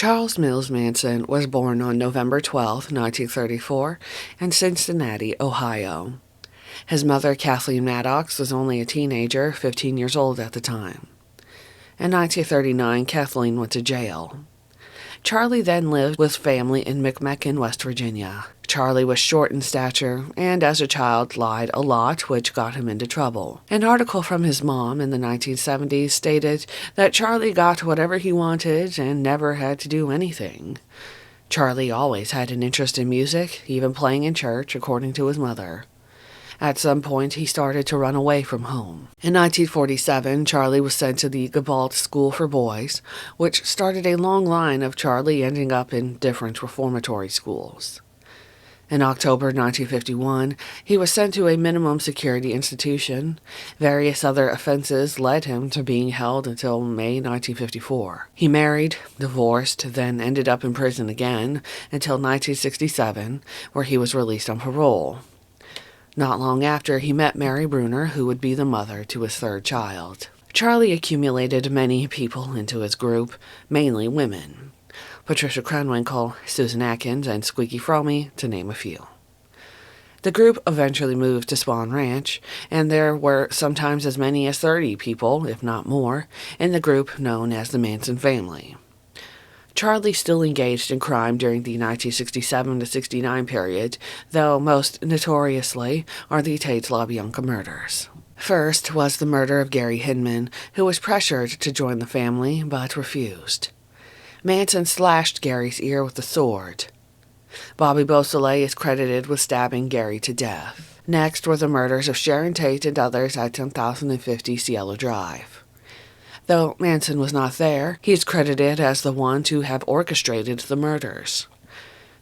Charles Mills Manson was born on November 12, 1934, in Cincinnati, Ohio. His mother, Kathleen Maddox, was only a teenager, 15 years old at the time. In 1939, Kathleen went to jail. Charlie then lived with family in McMecken, West Virginia. Charlie was short in stature, and as a child lied a lot, which got him into trouble. An article from his mom in the 1970s stated that Charlie got whatever he wanted and never had to do anything. Charlie always had an interest in music, even playing in church, according to his mother. At some point, he started to run away from home. In 1947, Charlie was sent to the Gabald School for Boys, which started a long line of Charlie ending up in different reformatory schools. In October 1951, he was sent to a minimum security institution. Various other offenses led him to being held until May 1954. He married, divorced, then ended up in prison again until 1967, where he was released on parole. Not long after, he met Mary Bruner, who would be the mother to his third child. Charlie accumulated many people into his group, mainly women. Patricia Krenwinkel, Susan Atkins, and Squeaky Fromme, to name a few. The group eventually moved to Spawn Ranch, and there were sometimes as many as 30 people, if not more, in the group known as the Manson family. Charlie still engaged in crime during the 1967 to 69 period, though most notoriously are the Tate LaBianca murders. First was the murder of Gary Hinman, who was pressured to join the family but refused. Manson slashed Gary's ear with a sword. Bobby Beausoleil is credited with stabbing Gary to death. Next were the murders of Sharon Tate and others at 10,050 Cielo Drive. Though Manson was not there, he is credited as the one to have orchestrated the murders.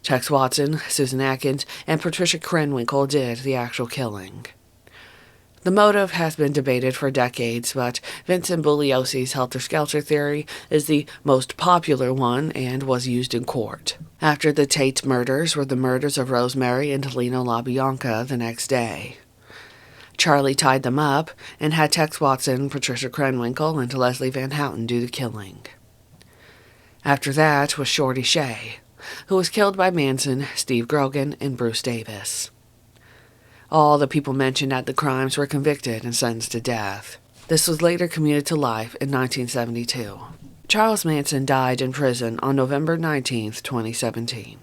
Tex Watson, Susan Atkins, and Patricia Krenwinkel did the actual killing. The motive has been debated for decades, but Vincent Bugliosi's Helter Skelter theory is the most popular one and was used in court. After the Tate murders were the murders of Rosemary and Lino LaBianca the next day. Charlie tied them up and had Tex Watson, Patricia Krenwinkel, and Leslie Van Houten do the killing. After that was Shorty Shea, who was killed by Manson, Steve Grogan, and Bruce Davis. All the people mentioned at the crimes were convicted and sentenced to death. This was later commuted to life in 1972. Charles Manson died in prison on November 19, 2017.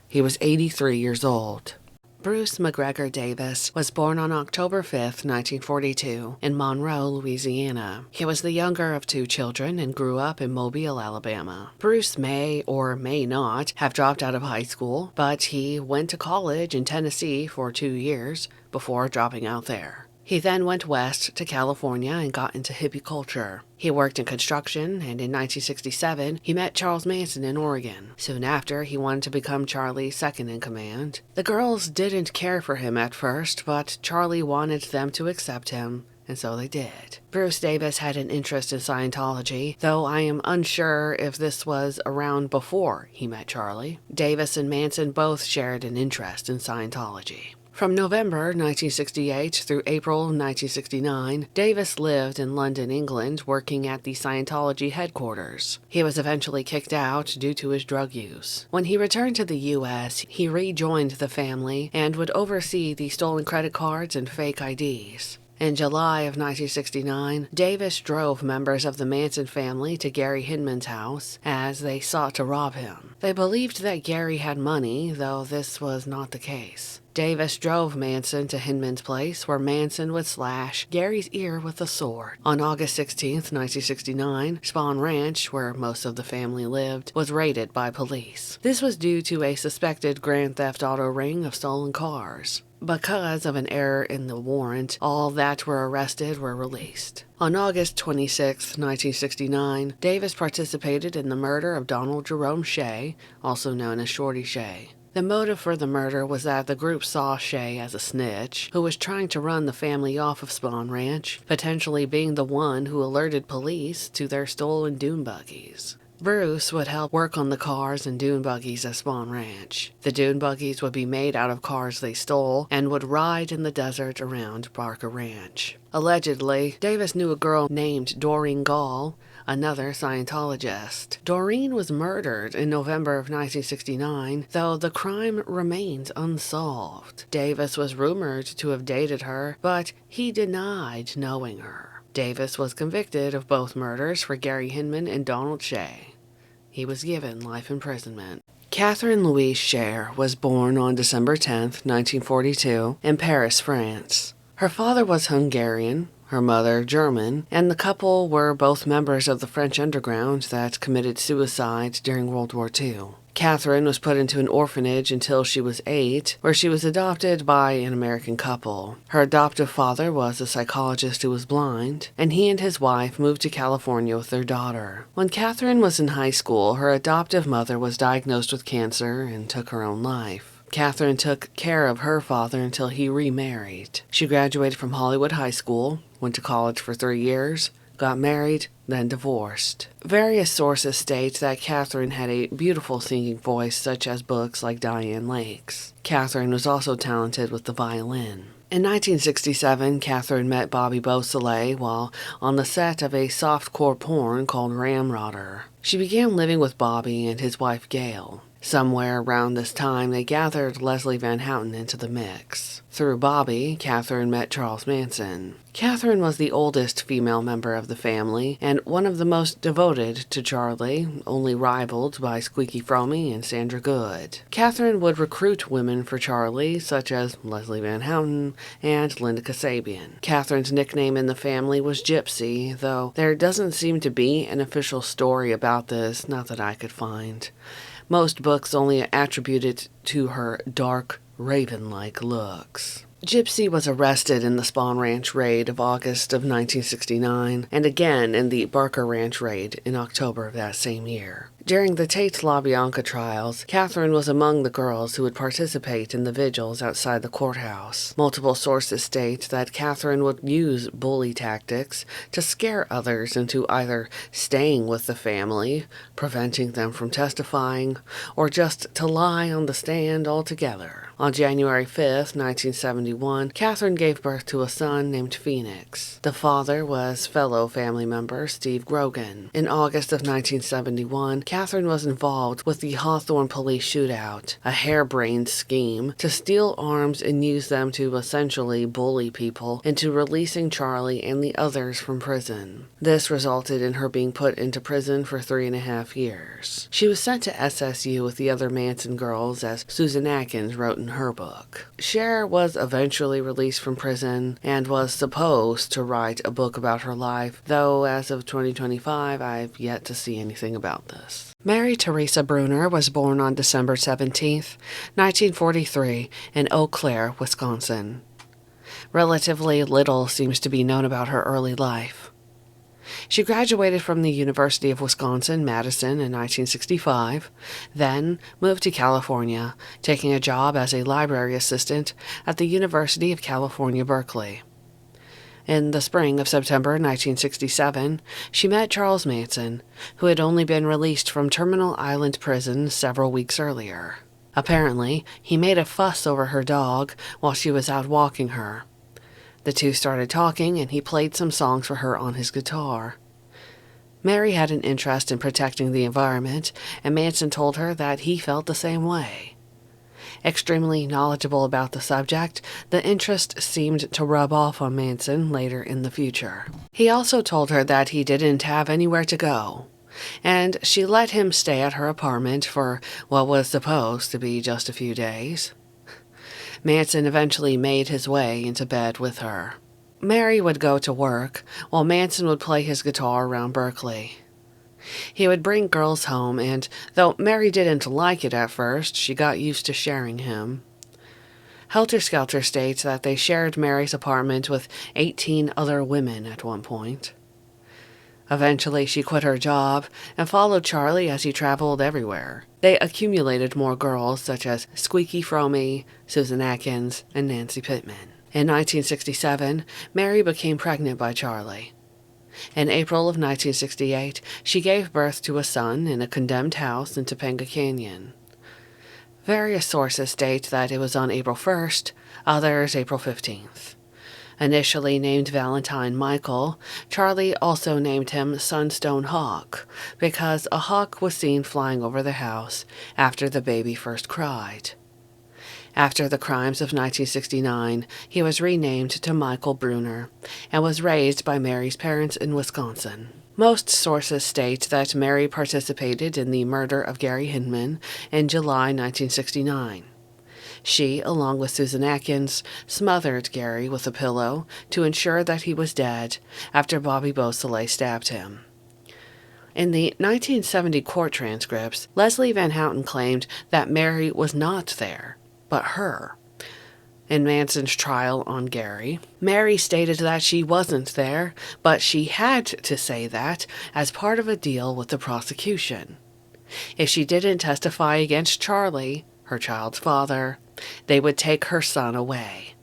He was 83 years old. Bruce McGregor Davis was born on October 5, 1942, in Monroe, Louisiana. He was the younger of two children and grew up in Mobile, Alabama. Bruce may or may not have dropped out of high school, but he went to college in Tennessee for 2 years before dropping out there. He then went west to California and got into hippie culture. He worked in construction, and in 1967, he met Charles Manson in Oregon. Soon after, he wanted to become Charlie's second-in-command. The girls didn't care for him at first, but Charlie wanted them to accept him, and so they did. Bruce Davis had an interest in Scientology, though I am unsure if this was around before he met Charlie. Davis and Manson both shared an interest in Scientology. From November 1968 through April 1969, Davis lived in London, England, working at the Scientology headquarters. He was eventually kicked out due to his drug use. When he returned to the U.S., he rejoined the family and would oversee the stolen credit cards and fake IDs. In July of 1969, Davis drove members of the Manson family to Gary Hinman's house as they sought to rob him. They believed that Gary had money, though this was not the case. Davis drove Manson to Hinman's place, where Manson would slash Gary's ear with a sword. On August 16, 1969, Spawn Ranch, where most of the family lived, was raided by police. This was due to a suspected grand theft auto ring of stolen cars. Because of an error in the warrant, all that were arrested were released. On August 26, 1969, Davis participated in the murder of Donald Jerome Shea, also known as Shorty Shea. The motive for the murder was that the group saw Shea as a snitch, who was trying to run the family off of Spawn Ranch, potentially being the one who alerted police to their stolen dune buggies. Bruce would help work on the cars and dune buggies at Spawn Ranch. The dune buggies would be made out of cars they stole and would ride in the desert around Barker Ranch. Allegedly, Davis knew a girl named Doreen Gall, another Scientologist. Doreen was murdered in November of 1969, though the crime remains unsolved. Davis was rumored to have dated her, but he denied knowing her. Davis was convicted of both murders for Gary Hinman and Donald Shea. He was given life imprisonment. Catherine Louise Scher was born on December 10, 1942, in Paris, France. Her father was Hungarian, her mother German, and the couple were both members of the French underground that committed suicide during World War II. Catherine was put into an orphanage until she was 8, where she was adopted by an American couple. Her adoptive father was a psychologist who was blind, and he and his wife moved to California with their daughter. When Catherine was in high school, her adoptive mother was diagnosed with cancer and took her own life. Catherine took care of her father until he remarried. She graduated from Hollywood High School, went to college for 3 years, got married, then divorced. Various sources state that Catherine had a beautiful singing voice, such as books like Dianne Lake's. Catherine was also talented with the violin. In 1967, Catherine met Bobby Beausoleil while on the set of a softcore porn called Ramrodder. She began living with Bobby and his wife Gail. Somewhere around this time, they gathered Leslie Van Houten into the mix. Through Bobby, Catherine met Charles Manson. Catherine was the oldest female member of the family, and one of the most devoted to Charlie, only rivaled by Squeaky Fromme and Sandra Good. Catherine would recruit women for Charlie, such as Leslie Van Houten and Linda Kasabian. Catherine's nickname in the family was Gypsy, though there doesn't seem to be an official story about this, not that I could find. Most books only attribute it to her dark, raven-like looks. Gypsy was arrested in the Spawn Ranch raid of August of 1969, and again in the Barker Ranch raid in October of that same year. During the Tate LaBianca trials, Catherine was among the girls who would participate in the vigils outside the courthouse. Multiple sources state that Catherine would use bully tactics to scare others into either staying with the family, preventing them from testifying, or just to lie on the stand altogether. On January 5th, 1971, Catherine gave birth to a son named Phoenix. The father was fellow family member Steve Grogan. In August of 1971, Catherine was involved with the Hawthorne police shootout, a harebrained scheme to steal arms and use them to essentially bully people into releasing Charlie and the others from prison. This resulted in her being put into prison for 3.5 years. She was sent to SSU with the other Manson girls, as Susan Atkins wrote in her book. Cher was eventually released from prison and was supposed to write a book about her life, though as of 2025, I've yet to see anything about this. Mary Teresa Bruner was born on December 17, 1943, in Eau Claire, Wisconsin. Relatively little seems to be known about her early life. She graduated from the University of Wisconsin-Madison in 1965, then moved to California, taking a job as a library assistant at the University of California, Berkeley. In the spring of September 1967, she met Charles Manson, who had only been released from Terminal Island Prison several weeks earlier. Apparently, he made a fuss over her dog while she was out walking her. The two started talking, and he played some songs for her on his guitar. Mary had an interest in protecting the environment, and Manson told her that he felt the same way. Extremely knowledgeable about the subject, the interest seemed to rub off on Manson later in the future. He also told her that he didn't have anywhere to go, and she let him stay at her apartment for what was supposed to be just a few days. Manson eventually made his way into bed with her. Mary would go to work, while Manson would play his guitar around Berkeley. He would bring girls home, and though Mary didn't like it at first, she got used to sharing him. Helter Skelter states that they shared Mary's apartment with 18 other women at one point. Eventually, she quit her job and followed Charlie as he traveled everywhere. They accumulated more girls, such as Squeaky Fromme, Susan Atkins, and Nancy Pittman. In 1967, Mary became pregnant by Charlie. In April of 1968, she gave birth to a son in a condemned house in Topanga Canyon. Various sources state that it was on April 1st, others April 15th. Initially named Valentine Michael, Charlie also named him Sunstone Hawk because a hawk was seen flying over the house after the baby first cried. After the crimes of 1969, he was renamed to Michael Bruner and was raised by Mary's parents in Wisconsin. Most sources state that Mary participated in the murder of Gary Hinman in July 1969. She, along with Susan Atkins, smothered Gary with a pillow to ensure that he was dead after Bobby Beausoleil stabbed him. In the 1970 court transcripts, Leslie Van Houten claimed that Mary was not there, but her. In Manson's trial on Gary, Mary stated that she wasn't there, but she had to say that as part of a deal with the prosecution. If she didn't testify against Charlie, her child's father, they would take her son away.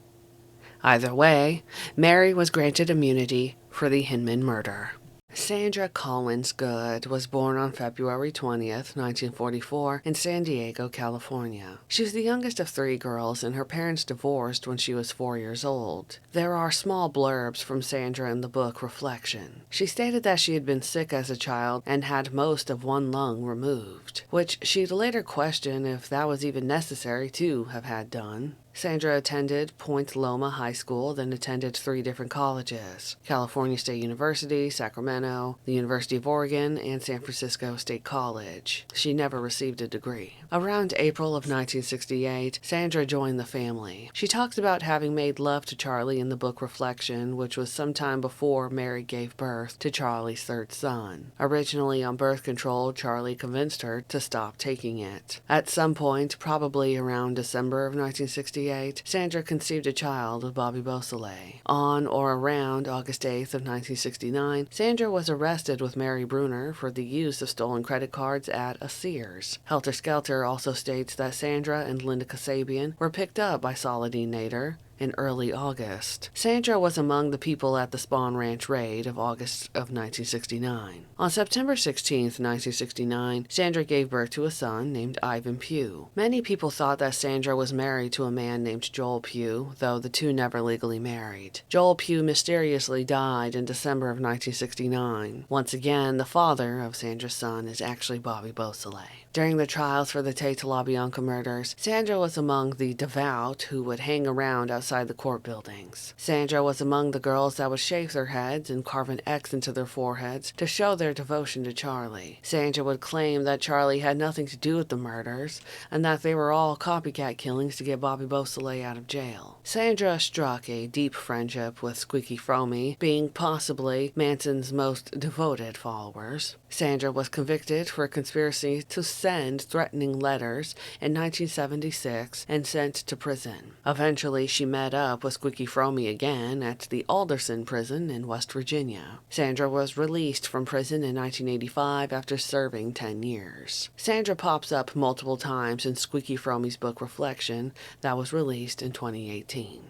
Either way, Mary was granted immunity for the Hinman murder. Sandra Collins Good was born on February 20th, 1944, in San Diego, California. She was the youngest of 3 girls, and her parents divorced when she was 4 years old. There are small blurbs from Sandra in the book Reflexion. She stated that she had been sick as a child and had most of one lung removed, which she'd later question if that was even necessary to have had done. Sandra attended Point Loma High School, then attended 3 different colleges: California State University, Sacramento, the University of Oregon, and San Francisco State College. She never received a degree. Around April of 1968, Sandra joined the family. She talks about having made love to Charlie in the book Reflection, which was sometime before Mary gave birth to Charlie's 3rd son. Originally on birth control, Charlie convinced her to stop taking it. At some point, probably around December of 1968, Sandra conceived a child with Bobby Beausoleil. On or around August 8th of 1969, Sandra was arrested with Mary Bruner for the use of stolen credit cards at a Sears. Helter Skelter also states that Sandra and Linda Kasabian were picked up by Saladin Nader in early August. Sandra was among the people at the Spawn Ranch raid of August of 1969. On September 16, 1969, Sandra gave birth to a son named Ivan Pugh. Many people thought that Sandra was married to a man named Joel Pugh, though the two never legally married. Joel Pugh mysteriously died in December of 1969. Once again, the father of Sandra's son is actually Bobby Beausoleil. During the trials for the Tate LaBianca murders, Sandra was among the devout who would hang around outside the court buildings. Sandra was among the girls that would shave their heads and carve an X into their foreheads to show their devotion to Charlie. Sandra would claim that Charlie had nothing to do with the murders and that they were all copycat killings to get Bobby Beausoleil out of jail. Sandra struck a deep friendship with Squeaky Fromme, being possibly Manson's most devoted followers. Sandra was convicted for a conspiracy to send threatening letters in 1976 and sent to prison. Eventually, she met up with Squeaky Fromme again at the Alderson prison in West Virginia. Sandra was released from prison in 1985 after serving 10 years. Sandra pops up multiple times in Squeaky Fromme's book Reflection that was released in 2018.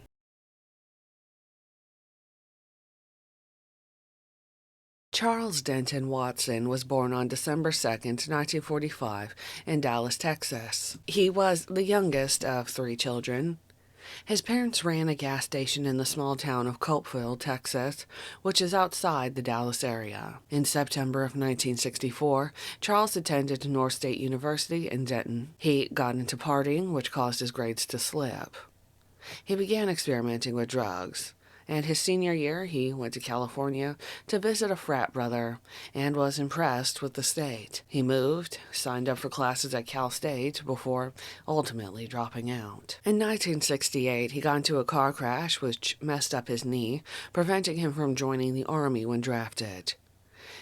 Charles Denton Watson was born on December 2, 1945, in Dallas, Texas. He was the youngest of 3 children. His parents ran a gas station in the small town of Copeville, Texas, which is outside the Dallas area. In September of 1964, Charles attended North State University in Denton. He got into partying, which caused his grades to slip. He began experimenting with drugs, and his senior year he went to California to visit a frat brother and was impressed with the state. He moved, signed up for classes at Cal State before ultimately dropping out. In 1968, he got into a car crash which messed up his knee, preventing him from joining the Army when drafted.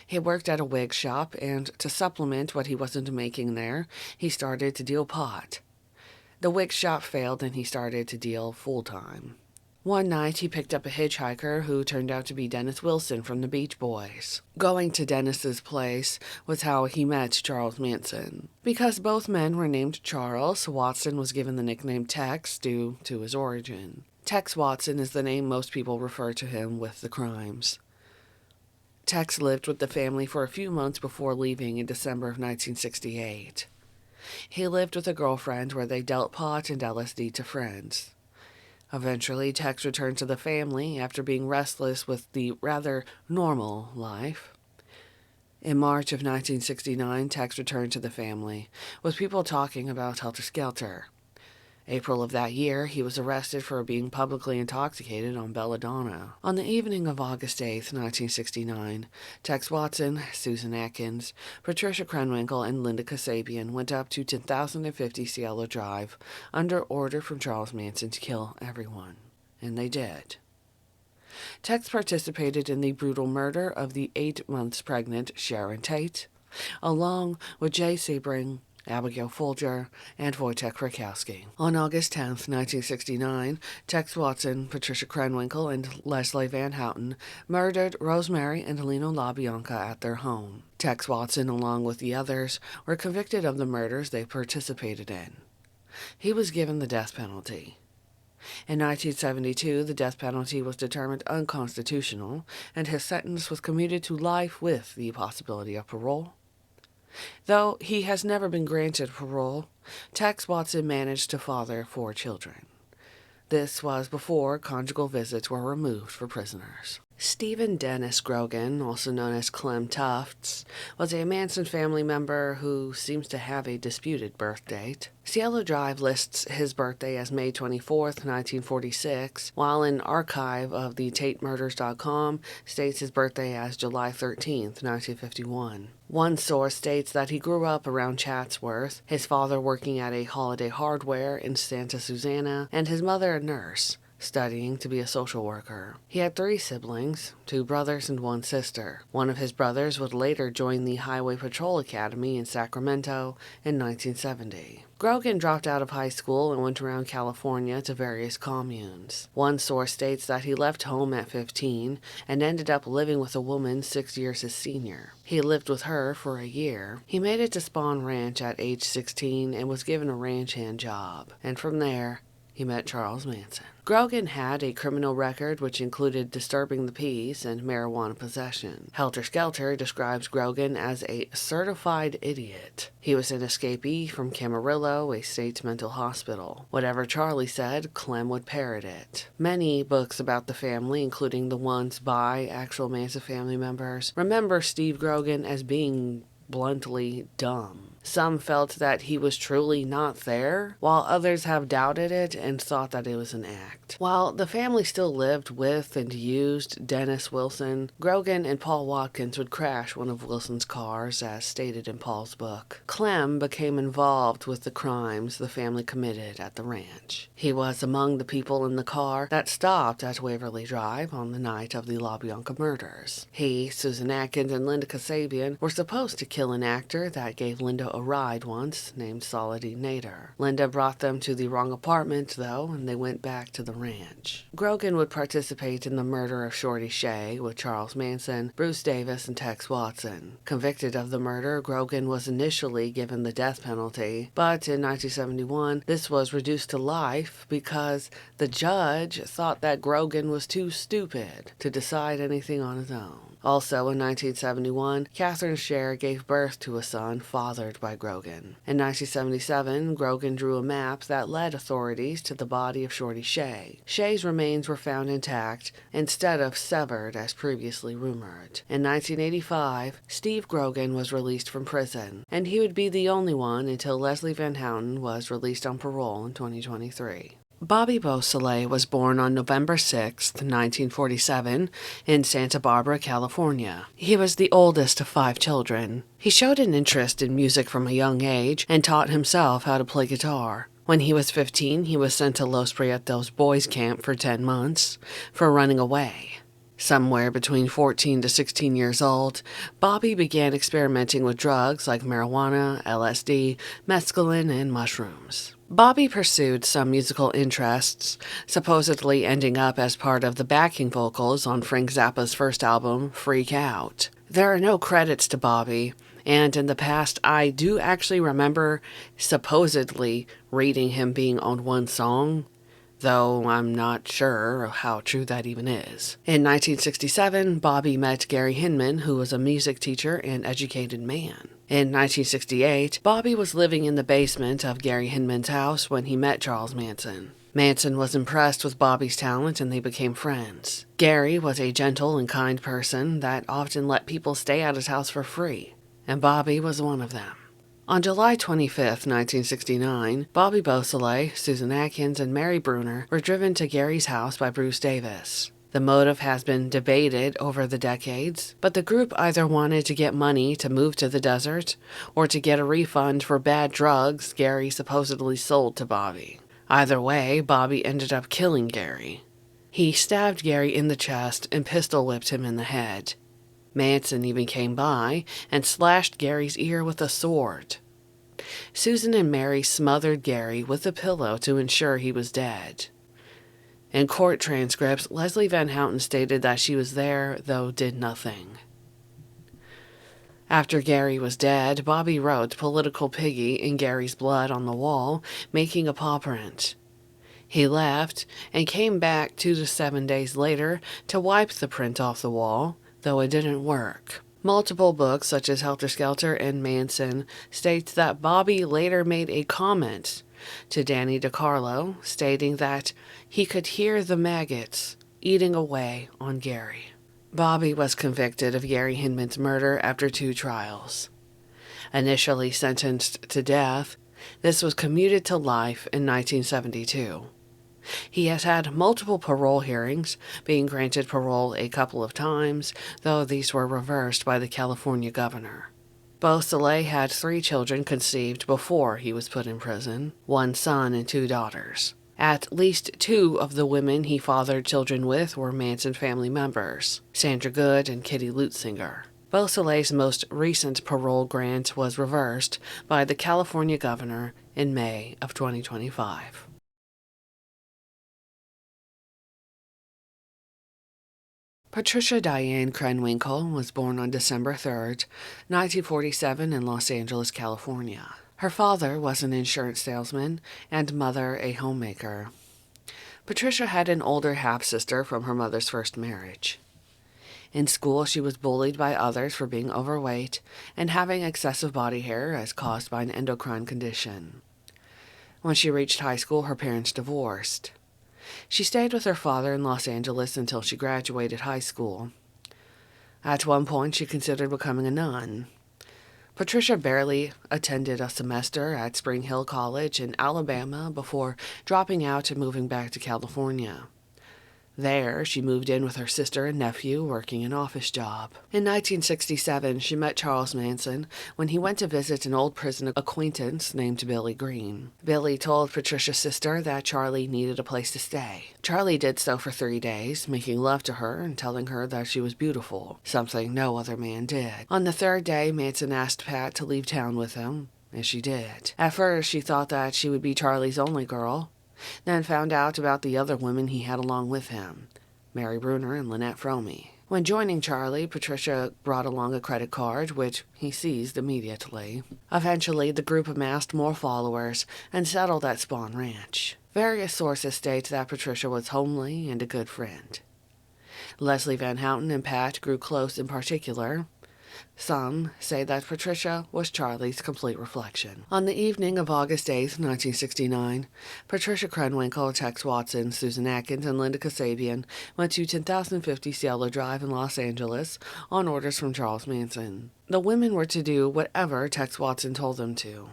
He worked at a wig shop, and to supplement what he wasn't making there, he started to deal pot. The wig shop failed and he started to deal full-time. One night, he picked up a hitchhiker who turned out to be Dennis Wilson from the Beach Boys. Going to Dennis's place was how he met Charles Manson. Because both men were named Charles, Watson was given the nickname Tex due to his origin. Tex Watson is the name most people refer to him with the crimes. Tex lived with the family for a few months before leaving in December of 1968. He lived with a girlfriend where they dealt pot and LSD to friends. Eventually, Tex returned to the family after being restless with the rather normal life. In March of 1969, Tex returned to the family, with people talking about Helter Skelter. April of that year, he was arrested for being publicly intoxicated on belladonna. On the evening of August 8, 1969, Tex Watson, Susan Atkins, Patricia Krenwinkel, and Linda Kasabian went up to 10,050 Cielo Drive under order from Charles Manson to kill everyone. And they did. Tex participated in the brutal murder of the 8 months pregnant Sharon Tate, along with Jay Sebring, Abigail Folger, and Wojtek Krakowski. On August 10, 1969, Tex Watson, Patricia Krenwinkel, and Leslie Van Houten murdered Rosemary and Lino LaBianca at their home. Tex Watson, along with the others, were convicted of the murders they participated in. He was given the death penalty. In 1972, the death penalty was determined unconstitutional, and his sentence was commuted to life with the possibility of parole. Though he has never been granted parole, Tex Watson managed to father 4 children. This was before conjugal visits were removed for prisoners. Stephen Dennis Grogan, also known as Clem Tufts, was a Manson family member who seems to have a disputed birth date. Cielo Drive lists his birthday as May 24, 1946, while an archive of the TateMurders.com states his birthday as July 13, 1951. One source states that he grew up around Chatsworth, his father working at a Holiday Hardware in Santa Susana, and his mother a nurse, studying to be a social worker. He had 3 siblings, 2 brothers and 1 sister. One of his brothers would later join the Highway Patrol Academy in Sacramento in 1970. Grogan dropped out of high school and went around California to various communes. One source states that he left home at 15 and ended up living with a woman 6 years his senior. He lived with her for a year. He made it to Spawn Ranch at age 16 and was given a ranch hand job. And from there, he met Charles Manson. Grogan had a criminal record which included disturbing the peace and marijuana possession. Helter Skelter describes Grogan as a certified idiot. He was an escapee from Camarillo, a state mental hospital. Whatever Charlie said, Clem would parrot it. Many books about the family, including the ones by actual Manson family members, remember Steve Grogan as being bluntly dumb. Some felt that he was truly not there, while others have doubted it and thought that it was an act. While the family still lived with and used Dennis Wilson, Grogan and Paul Watkins would crash one of Wilson's cars, as stated in Paul's book. Clem became involved with the crimes the family committed at the ranch. He was among the people in the car that stopped at Waverly Drive on the night of the LaBianca murders. He, Susan Atkins, and Linda Kasabian were supposed to kill an actor that gave Linda a ride once, named Solody Nader. Linda brought them to the wrong apartment, though, and they went back to the ranch. Grogan would participate in the murder of Shorty Shea with Charles Manson, Bruce Davis, and Tex Watson. Convicted of the murder, Grogan was initially given the death penalty, but in 1971, this was reduced to life because the judge thought that Grogan was too stupid to decide anything on his own. Also, in 1971, Catherine Scher gave birth to a son fathered by Grogan. In 1977, Grogan drew a map that led authorities to the body of Shorty Shea. Shea's remains were found intact instead of severed as previously rumored. In 1985, Steve Grogan was released from prison, and he would be the only one until Leslie Van Houten was released on parole in 2023. Bobby Beausoleil was born on November 6, 1947, in Santa Barbara, California. He was the oldest of 5 children. He showed an interest in music from a young age and taught himself how to play guitar. When he was 15, he was sent to Los Prietos Boys Camp for 10 months for running away. Somewhere between 14 to 16 years old, Bobby began experimenting with drugs like marijuana, LSD, mescaline, and mushrooms. Bobby pursued some musical interests, supposedly ending up as part of the backing vocals on Frank Zappa's first album, Freak Out. There are no credits to Bobby, and in the past I do actually remember supposedly reading him being on one song, though I'm not sure how true that even is. In 1967, Bobby met Gary Hinman, who was a music teacher and educated man. In 1968, Bobby was living in the basement of Gary Hinman's house when he met Charles Manson. Manson was impressed with Bobby's talent and they became friends. Gary was a gentle and kind person that often let people stay at his house for free, and Bobby was one of them. On July 25, 1969, Bobby Beausoleil, Susan Atkins, and Mary Bruner were driven to Gary's house by Bruce Davis. The motive has been debated over the decades, but the group either wanted to get money to move to the desert or to get a refund for bad drugs Gary supposedly sold to Bobby. Either way, Bobby ended up killing Gary. He stabbed Gary in the chest and pistol-whipped him in the head. Manson even came by and slashed Gary's ear with a sword. Susan and Mary smothered Gary with a pillow to ensure he was dead. In court transcripts, Leslie Van Houten stated that she was there, though did nothing. After Gary was dead, Bobby wrote "Political Piggy" in Gary's blood on the wall, making a paw print. He left and came back 2 to 7 days later to wipe the print off the wall, though it didn't work. Multiple books, such as Helter, Skelter, and Manson, states that Bobby later made a comment to Danny DiCarlo, stating that he could hear the maggots eating away on Gary. Bobby was convicted of Gary Hinman's murder after 2 trials. Initially sentenced to death, this was commuted to life in 1972. He has had multiple parole hearings, being granted parole a couple of times, though these were reversed by the California governor. Beausoleil had 3 children conceived before he was put in prison, 1 son and 2 daughters. At least 2 of the women he fathered children with were Manson family members, Sandra Good and Kitty Lutzinger. Beausoleil's most recent parole grant was reversed by the California governor in May of 2025. Patricia Dianne Krenwinkel was born on December 3, 1947 in Los Angeles, California. Her father was an insurance salesman and mother a homemaker. Patricia had an older half-sister from her mother's first marriage. In school, she was bullied by others for being overweight and having excessive body hair as caused by an endocrine condition. When she reached high school, her parents divorced. She stayed with her father in Los Angeles until she graduated high school. At one point, she considered becoming a nun. Patricia barely attended a semester at Spring Hill College in Alabama before dropping out and moving back to California. There, she moved in with her sister and nephew, working an office job. In 1967, she met Charles Manson when he went to visit an old prison acquaintance named Billy Green. Billy told Patricia's sister that Charlie needed a place to stay. Charlie did so for 3 days, making love to her and telling her that she was beautiful, something no other man did. On the 3rd day, Manson asked Pat to leave town with him, and she did. At first, she thought that she would be Charlie's only girl, then found out about the other women he had along with him, Mary Bruner and Lynette Fromme. When joining Charlie, Patricia brought along a credit card, which he seized immediately. Eventually, the group amassed more followers and settled at Spawn Ranch. Various sources state that Patricia was homely and a good friend. Leslie Van Houten and Pat grew close in particular. Some say that Patricia was Charlie's complete reflection. On the evening of August 8, 1969, Patricia Krenwinkel, Tex Watson, Susan Atkins, and Linda Kasabian went to 10,050 Cielo Drive in Los Angeles on orders from Charles Manson. The women were to do whatever Tex Watson told them to.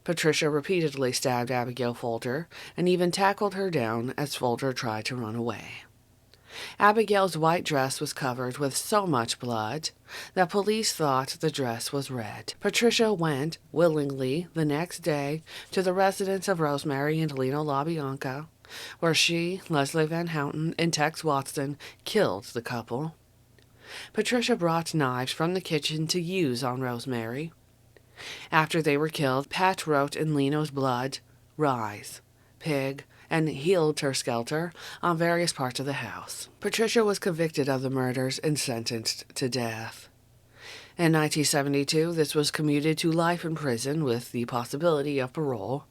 Patricia repeatedly stabbed Abigail Folger and even tackled her down as Folger tried to run away. Abigail's white dress was covered with so much blood that police thought the dress was red. Patricia went, willingly, the next day to the residence of Rosemary and Lino LaBianca, where she, Leslie Van Houten, and Tex Watson killed the couple. Patricia brought knives from the kitchen to use on Rosemary. After they were killed, Pat wrote in Lino's blood, "Rise, pig," and healed her Skelter on various parts of the house. Patricia was convicted of the murders and sentenced to death. In 1972, this was commuted to life in prison with the possibility of parole.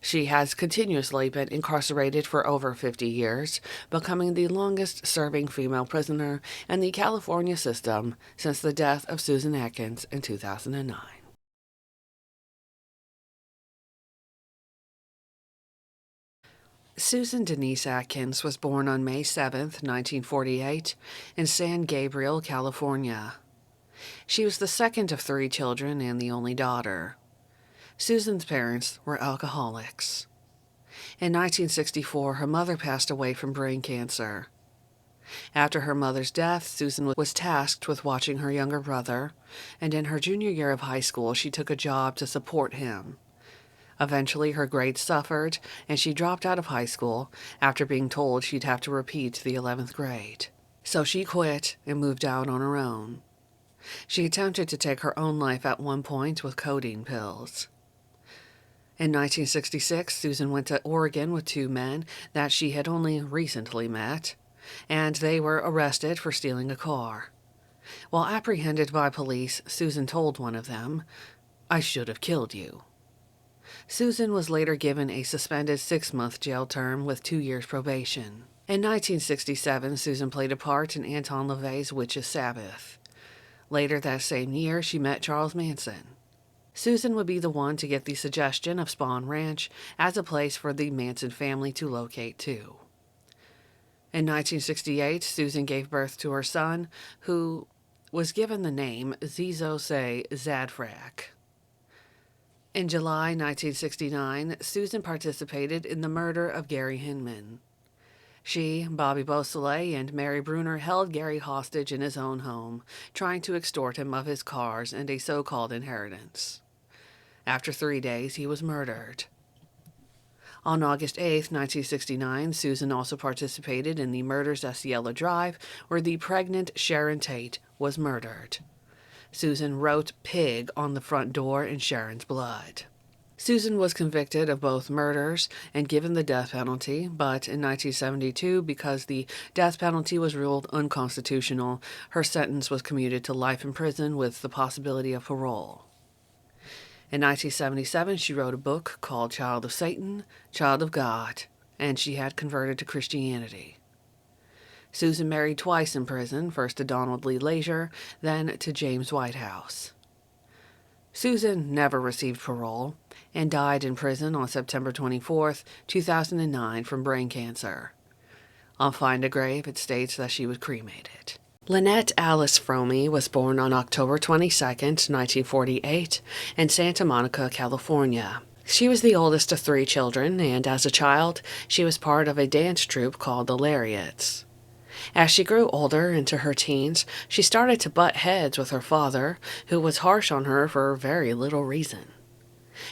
She has continuously been incarcerated for over 50 years, becoming the longest-serving female prisoner in the California system since the death of Susan Atkins in 2009. Susan Denise Atkins was born on May 7, 1948, in San Gabriel, California. She was the second of 3 children and the only daughter. Susan's parents were alcoholics. In 1964, her mother passed away from brain cancer. After her mother's death, Susan was tasked with watching her younger brother, and in her junior year of high school, she took a job to support him. Eventually, her grades suffered, and she dropped out of high school after being told she'd have to repeat the 11th grade. So she quit and moved out on her own. She attempted to take her own life at one point with codeine pills. In 1966, Susan went to Oregon with 2 men that she had only recently met, and they were arrested for stealing a car. While apprehended by police, Susan told one of them, "I should have killed you." Susan was later given a suspended 6-month jail term with 2 years probation. In 1967, Susan played a part in Anton LaVey's Witch's Sabbath. Later that same year, she met Charles Manson. Susan would be the one to get the suggestion of Spahn Ranch as a place for the Manson family to locate to. In 1968, Susan gave birth to her son, who was given the name Zizose Zadfrak. In July 1969, Susan participated in the murder of Gary Hinman. She, Bobby Beausoleil, and Mary Bruner held Gary hostage in his own home, trying to extort him of his cars and a so-called inheritance. After 3 days, he was murdered. On August 8, 1969, Susan also participated in the murders at Cielo Drive, where the pregnant Sharon Tate was murdered. Susan wrote "pig" on the front door in Sharon's blood. Susan was convicted of both murders and given the death penalty, but in 1972, because the death penalty was ruled unconstitutional, her sentence was commuted to life in prison with the possibility of parole. In 1977, she wrote a book called Child of Satan, Child of God, and she had converted to Christianity. Susan married twice in prison, first to Donald Lee Lazier, then to James Whitehouse. Susan never received parole and died in prison on September 24, 2009 from brain cancer. On Find a Grave, it states that she was cremated. Lynette Alice Fromme was born on October 22, 1948, in Santa Monica, California. She was the oldest of 3 children, and as a child, she was part of a dance troupe called the Lariats. As she grew older into her teens, she started to butt heads with her father, who was harsh on her for very little reason.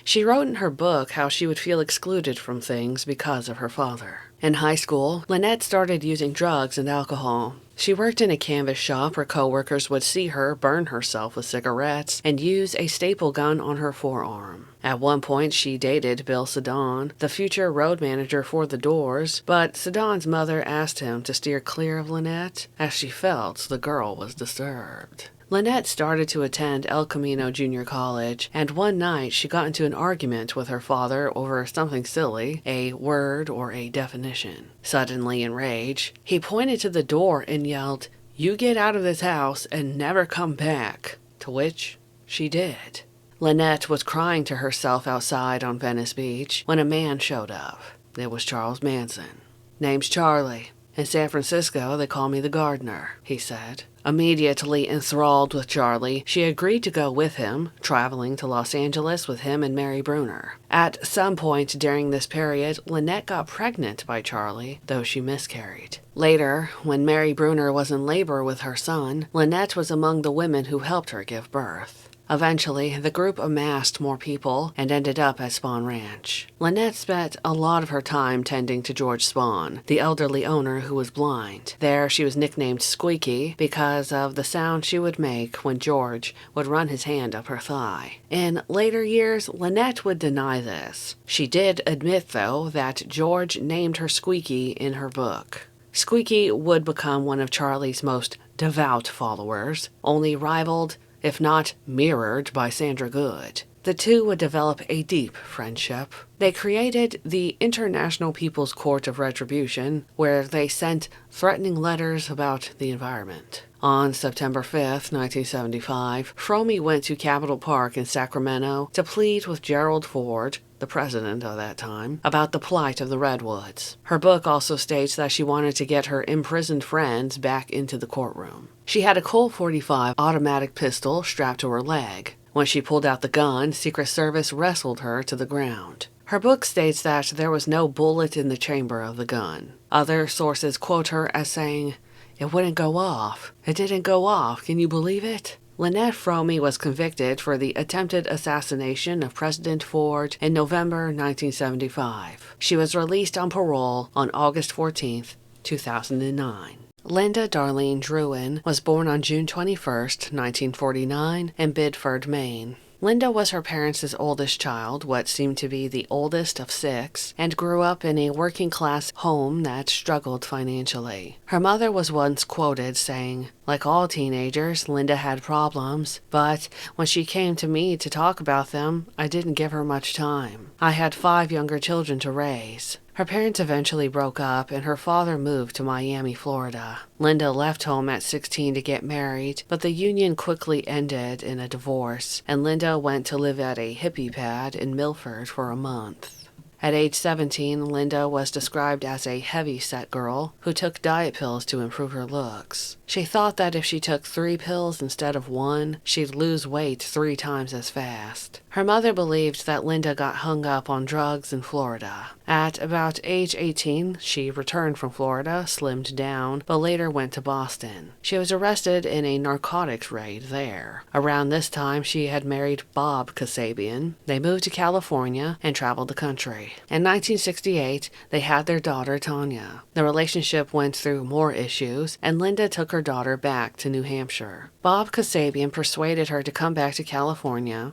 She wrote in her book how she would feel excluded from things because of her father. In high school, Lynette started using drugs and alcohol. She worked in a canvas shop where coworkers would see her burn herself with cigarettes and use a staple gun on her forearm. At one point, she dated Bill Sedan, the future road manager for the Doors, but Sedan's mother asked him to steer clear of Lynette, as she felt the girl was disturbed. Lynette started to attend El Camino Junior College, and one night she got into an argument with her father over something silly, a word or a definition. Suddenly enraged, he pointed to the door and yelled, "You get out of this house and never come back," to which she did. Lynette was crying to herself outside on Venice Beach when a man showed up. It was Charles Manson. "Name's Charlie. In San Francisco, they call me the gardener," he said. Immediately enthralled with Charlie, she agreed to go with him, traveling to Los Angeles with him and Mary Bruner. At some point during this period, Lynette got pregnant by Charlie, though she miscarried. Later, when Mary Bruner was in labor with her son, Lynette was among the women who helped her give birth. Eventually, the group amassed more people and ended up at Spahn Ranch. Lynette spent a lot of her time tending to George Spahn, the elderly owner who was blind. There, she was nicknamed Squeaky because of the sound she would make when George would run his hand up her thigh. In later years, Lynette would deny this. She did admit, though, that George named her Squeaky in her book. Squeaky would become one of Charlie's most devout followers, only rivaled, if not mirrored, by Sandra Good. the two would develop a deep friendship. They created the International People's Court of Retribution, where they sent threatening letters about the environment. On September 5th, 1975, Fromme went to Capitol Park in Sacramento to plead with Gerald Ford, the president of that time, about the plight of the Redwoods. Her book also states that she wanted to get her imprisoned friends back into the courtroom. She had a Colt .45 automatic pistol strapped to her leg. When she pulled out the gun, Secret Service wrestled her to the ground. Her book states that there was no bullet in the chamber of the gun. Other sources quote her as saying, "It wouldn't go off. It didn't go off. Can you believe it?" Lynette Fromme was convicted for the attempted assassination of President Ford in November 1975. She was released on parole on August 14, 2009. Linda Darlene Druin was born on June 21, 1949, in Bidford, Maine. Linda was her parents' oldest child, what seemed to be the oldest of 6, and grew up in a working-class home that struggled financially. Her mother was once quoted saying, "Like all teenagers, Linda had problems, but when she came to me to talk about them, I didn't give her much time. I had 5 younger children to raise." Her parents eventually broke up, and her father moved to Miami, Florida. Linda left home at 16 to get married, but the union quickly ended in a divorce, and Linda went to live at a hippie pad in Milford for a month. At age 17, Linda was described as a heavy-set girl who took diet pills to improve her looks. She thought that if she took 3 pills instead of 1, she'd lose weight 3 times as fast. Her mother believed that Linda got hung up on drugs in Florida. At about age 18, she returned from Florida, slimmed down, but later went to Boston. She was arrested in a narcotics raid there. Around this time, she had married Bob Kasabian. They moved to California and traveled the country. In 1968, they had their daughter, Tanya. The relationship went through more issues, and Linda took her daughter back to New Hampshire. Bob Kasabian persuaded her to come back to California,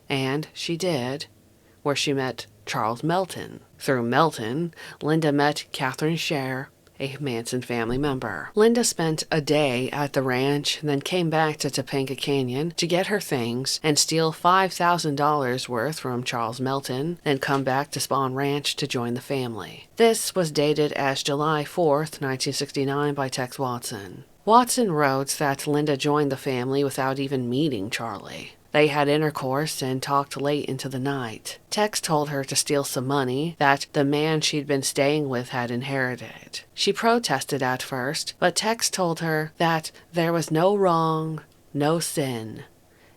and she did, where she met Charles Melton. Through Melton, Linda met Catherine Scher, a Manson family member. Linda spent a day at the ranch, then came back to Topanga Canyon to get her things and steal $5,000 worth from Charles Melton, then come back to Spahn Ranch to join the family. This was dated as July 4th, 1969 by Tex Watson. Watson wrote that Linda joined the family without even meeting Charlie. They had intercourse and talked late into the night. Tex told her to steal some money that the man she'd been staying with had inherited. She protested at first, but Tex told her that there was no wrong, no sin.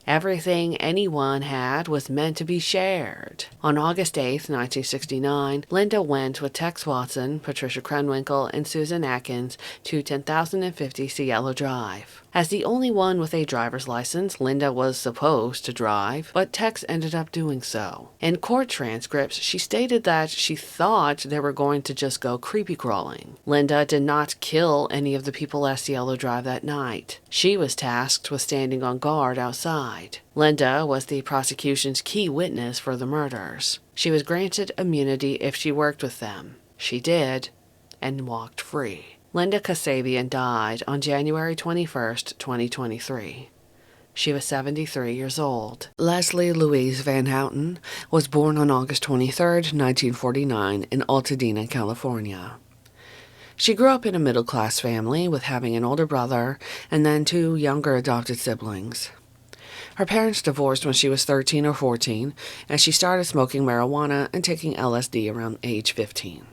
Everything anyone had was meant to be shared. On August 8, 1969, Linda went with Tex Watson, Patricia Krenwinkel, and Susan Atkins to 10,050 Cielo Drive. As the only one with a driver's license, Linda was supposed to drive, but Tex ended up doing so. In court transcripts, she stated that she thought they were going to just go creepy crawling. Linda did not kill any of the people at Cielo Drive that night. She was tasked with standing on guard outside. Linda was the prosecution's key witness for the murders. She was granted immunity if she worked with them. She did, and walked free. Linda Kasabian died on January 21, 2023. She was 73 years old. Leslie Louise Van Houten was born on August 23, 1949, in Altadena, California. She grew up in a middle-class family with having an older brother and then 2 younger adopted siblings. Her parents divorced when she was 13 or 14, and she started smoking marijuana and taking LSD around age 15.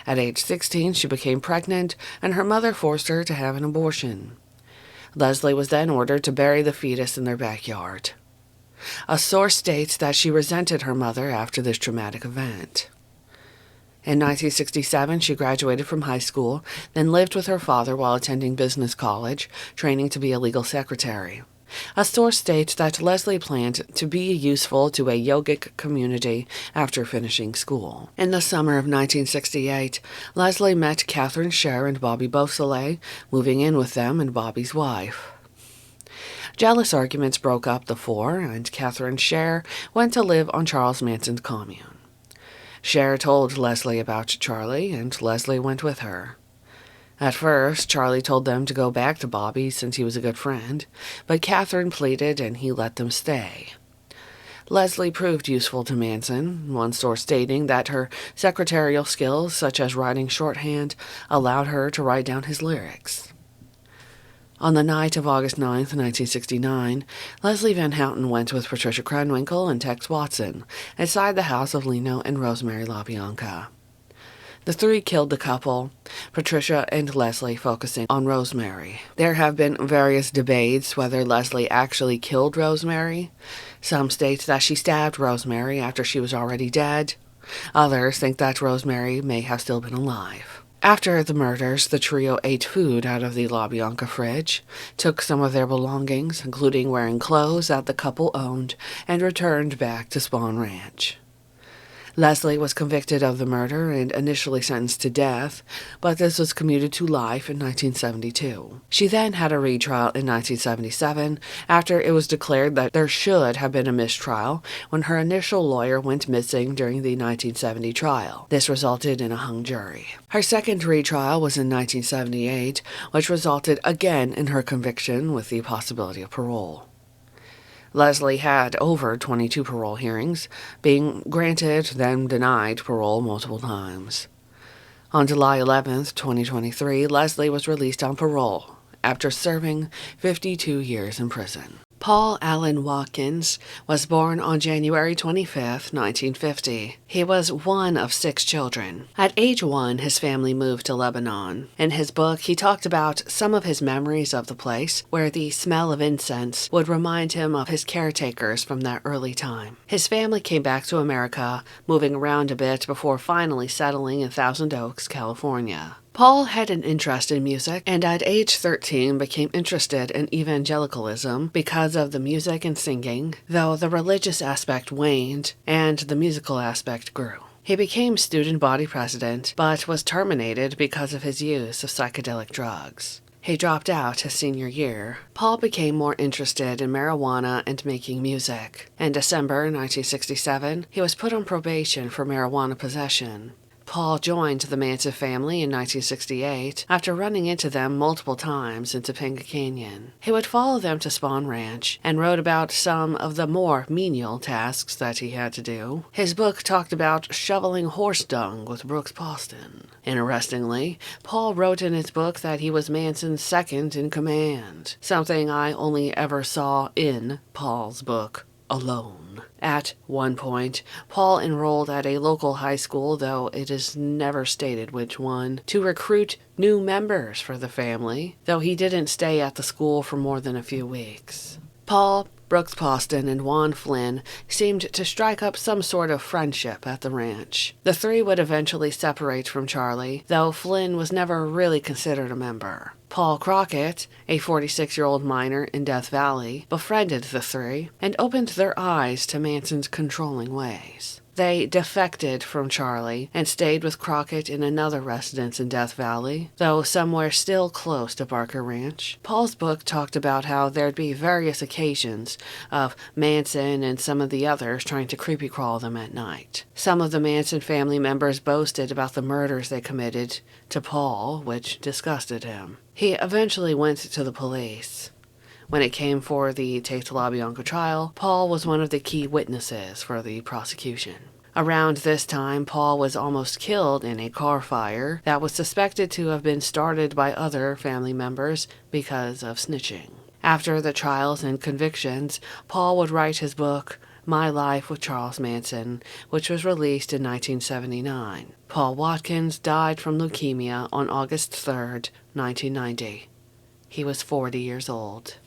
At age 16, she became pregnant, and her mother forced her to have an abortion. Leslie was then ordered to bury the fetus in their backyard. A source states that she resented her mother after this traumatic event. In 1967, she graduated from high school, then lived with her father while attending business college, training to be a legal secretary. A source states that Leslie planned to be useful to a yogic community after finishing school. In the summer of 1968, Leslie met Catherine Scher and Bobby Beausoleil, moving in with them and Bobby's wife. Jealous arguments broke up the 4, and Catherine Scher went to live on Charles Manson's commune. Scher told Leslie about Charlie, and Leslie went with her. At first, Charlie told them to go back to Bobby since he was a good friend, but Catherine pleaded and he let them stay. Leslie proved useful to Manson, one source stating that her secretarial skills, such as writing shorthand, allowed her to write down his lyrics. On the night of August 9th, 1969, Leslie Van Houten went with Patricia Krenwinkel and Tex Watson inside the house of Lino and Rosemary LaBianca. The three killed the couple, Patricia and Leslie focusing on Rosemary. There have been various debates whether Leslie actually killed Rosemary. Some state that she stabbed Rosemary after she was already dead. Others think that Rosemary may have still been alive. After the murders, the trio ate food out of the LaBianca fridge, took some of their belongings, including wearing clothes that the couple owned, and returned back to Spahn Ranch. Leslie was convicted of the murder and initially sentenced to death, but this was commuted to life in 1972. She then had a retrial in 1977 after it was declared that there should have been a mistrial when her initial lawyer went missing during the 1970 trial. This resulted in a hung jury. Her second retrial was in 1978, which resulted again in her conviction with the possibility of parole. Leslie had over 22 parole hearings, being granted, then denied parole multiple times. On July 11, 2023, Leslie was released on parole after serving 52 years in prison. Paul Allen Watkins was born on January 25, 1950. He was one of 6 children. At age 1, his family moved to Lebanon. In his book, he talked about some of his memories of the place, where the smell of incense would remind him of his caretakers from that early time. His family came back to America, moving around a bit before finally settling in Thousand Oaks, California. Paul had an interest in music, and at age 13 became interested in evangelicalism because of the music and singing, though the religious aspect waned and the musical aspect grew. He became student body president, but was terminated because of his use of psychedelic drugs. He dropped out his senior year. Paul became more interested in marijuana and making music. In December 1967, he was put on probation for marijuana possession. Paul joined the Manson family in 1968 after running into them multiple times in Topanga Canyon. He would follow them to Spahn Ranch and wrote about some of the more menial tasks that he had to do. His book talked about shoveling horse dung with Brooks Poston. Interestingly, Paul wrote in his book that he was Manson's second in command, something I only ever saw in Paul's book alone. At one point, Paul enrolled at a local high school, though it is never stated which one, to recruit new members for the family, though he didn't stay at the school for more than a few weeks. Paul, Brooks Poston, and Juan Flynn seemed to strike up some sort of friendship at the ranch. The three would eventually separate from Charlie, though Flynn was never really considered a member. Paul Crockett, a 46-year-old miner in Death Valley, befriended the three and opened their eyes to Manson's controlling ways. They defected from Charlie and stayed with Crockett in another residence in Death Valley, though somewhere still close to Barker Ranch. Paul's book talked about how there'd be various occasions of Manson and some of the others trying to creepy crawl them at night. Some of the Manson family members boasted about the murders they committed to Paul, which disgusted him. He eventually went to the police. When it came for the Tessa LaBianca trial, Paul was one of the key witnesses for the prosecution. Around this time, Paul was almost killed in a car fire that was suspected to have been started by other family members because of snitching. After the trials and convictions, Paul would write his book, My Life with Charles Manson, which was released in 1979. Paul Watkins died from leukemia on August 3rd, 1990. He was 40 years old.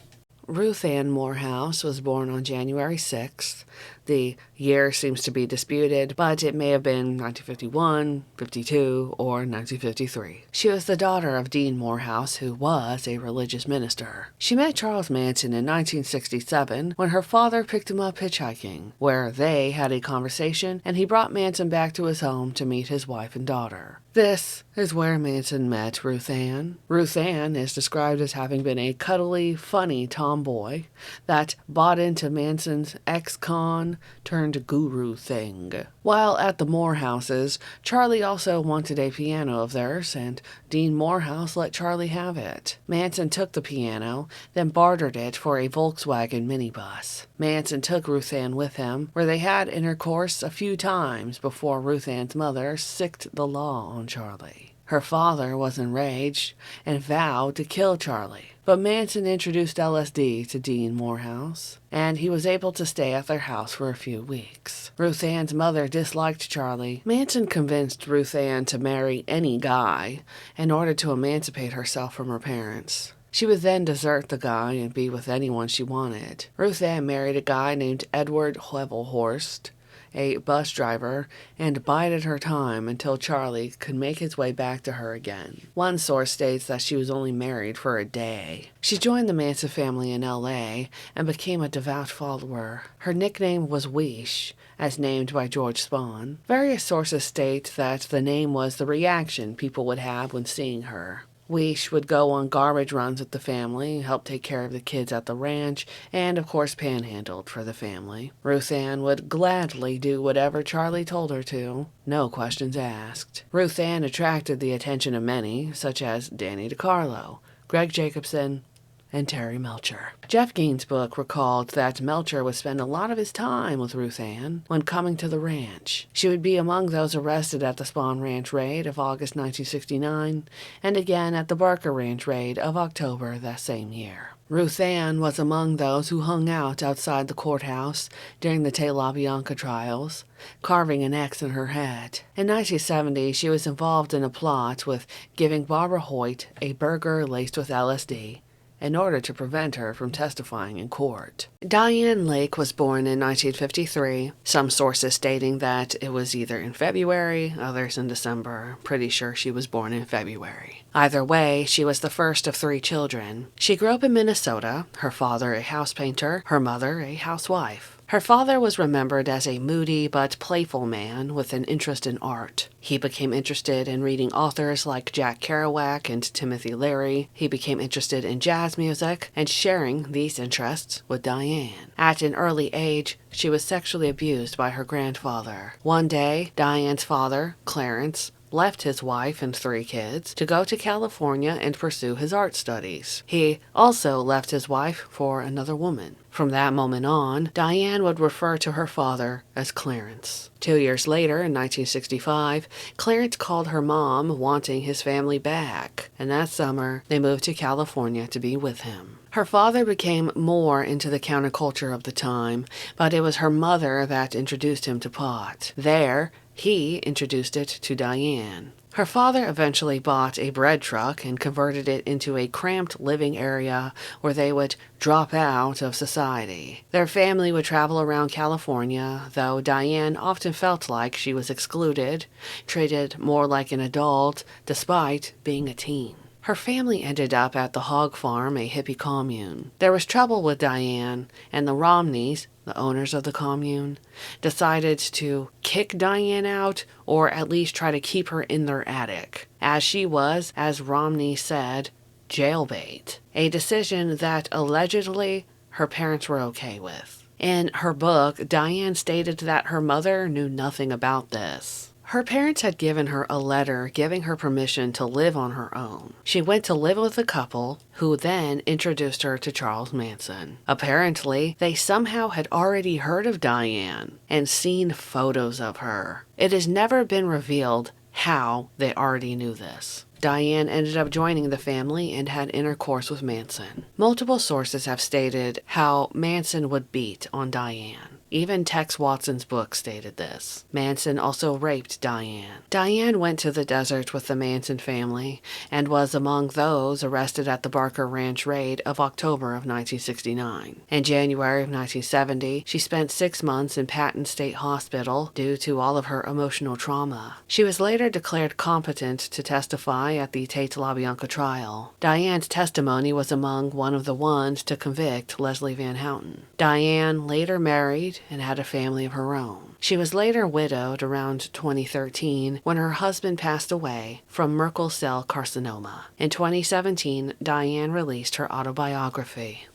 Ruth Ann Morehouse was born on January 6th. The year seems to be disputed, but it may have been 1951, 52, or 1953. She was the daughter of Dean Morehouse, who was a religious minister. She met Charles Manson in 1967 when her father picked him up hitchhiking, where they had a conversation and he brought Manson back to his home to meet his wife and daughter. This is where Manson met Ruth Ann. Ruth Ann is described as having been a cuddly, funny tomboy that bought into Manson's ex-con shaman-turned-guru thing. While at the Morehouses, Charlie also wanted a piano of theirs, and Dean Morehouse let Charlie have it. Manson took the piano, then bartered it for a Volkswagen minibus. Manson took Ruth Ann with him, where they had intercourse a few times before Ruth Ann's mother sicked the law on Charlie. Her father was enraged and vowed to kill Charlie, but Manson introduced LSD to Dean Morehouse, and he was able to stay at their house for a few weeks. Ruth Ann's mother disliked Charlie. Manson convinced Ruth Ann to marry any guy in order to emancipate herself from her parents. She would then desert the guy and be with anyone she wanted. Ruth Ann married a guy named Edward Hwevelhorst, a bus driver, and bided her time until Charlie could make his way back to her again. One source states that she was only married for a day. She joined the Manson family in L.A. and became a devout follower. Her nickname was Weesh, as named by George Spahn. Various sources state that the name was the reaction people would have when seeing her. Weesh would go on garbage runs with the family, help take care of the kids at the ranch, and of course panhandled for the family. Ruth Ann would gladly do whatever Charlie told her to, no questions asked. Ruth Ann attracted the attention of many, such as Danny DiCarlo, Greg Jacobson, and Terry Melcher. Jeff Guinn's book recalled that Melcher would spend a lot of his time with Ruth Ann when coming to the ranch. She would be among those arrested at the Spahn Ranch raid of August 1969, and again at the Barker Ranch raid of October that same year. Ruth Ann was among those who hung out outside the courthouse during the Te LaBianca trials, carving an X in her head. In 1970, she was involved in a plot with giving Barbara Hoyt a burger laced with LSD, in order to prevent her from testifying in court. Dianne Lake was born in 1953, some sources stating that it was either in February, others in December. Pretty sure she was born in February. Either way, she was the first of 3 children. She grew up in Minnesota, her father a house painter, her mother a housewife. Her father was remembered as a moody but playful man with an interest in art. He became interested in reading authors like Jack Kerouac and Timothy Leary. He became interested in jazz music and sharing these interests with Dianne. At an early age, she was sexually abused by her grandfather. One day, Dianne's father, Clarence, left his wife and 3 kids to go to California and pursue his art studies. He also left his wife for another woman. From that moment on, Dianne would refer to her father as Clarence. 2 years later, in 1965, Clarence called her mom wanting his family back, and that summer, they moved to California to be with him. Her father became more into the counterculture of the time, but it was her mother that introduced him to pot. There, he introduced it to Dianne. Her father eventually bought a bread truck and converted it into a cramped living area where they would drop out of society. Their family would travel around California, though Dianne often felt like she was excluded, treated more like an adult, despite being a teen. Her family ended up at the hog farm, a hippie commune. There was trouble with Dianne, and the Romneys, the owners of the commune, decided to kick Dianne out or at least try to keep her in their attic, as she was, as Romney said, jailbait, a decision that allegedly her parents were okay with. In her book, Dianne stated that her mother knew nothing about this. Her parents had given her a letter giving her permission to live on her own. She went to live with a couple who then introduced her to Charles Manson. Apparently, they somehow had already heard of Dianne and seen photos of her. It has never been revealed how they already knew this. Dianne ended up joining the family and had intercourse with Manson. Multiple sources have stated how Manson would beat on Dianne. Even Tex Watson's book stated this. Manson also raped Dianne. Dianne went to the desert with the Manson family and was among those arrested at the Barker Ranch raid of October of 1969. In January of 1970, she spent 6 months in Patton State Hospital due to all of her emotional trauma. She was later declared competent to testify at the Te LaBianca trial. Dianne's testimony was among one of the ones to convict Leslie Van Houten. Dianne later married and had a family of her own. She was later widowed around 2013 when her husband passed away from Merkel cell carcinoma. In 2017, Dianne released her autobiography.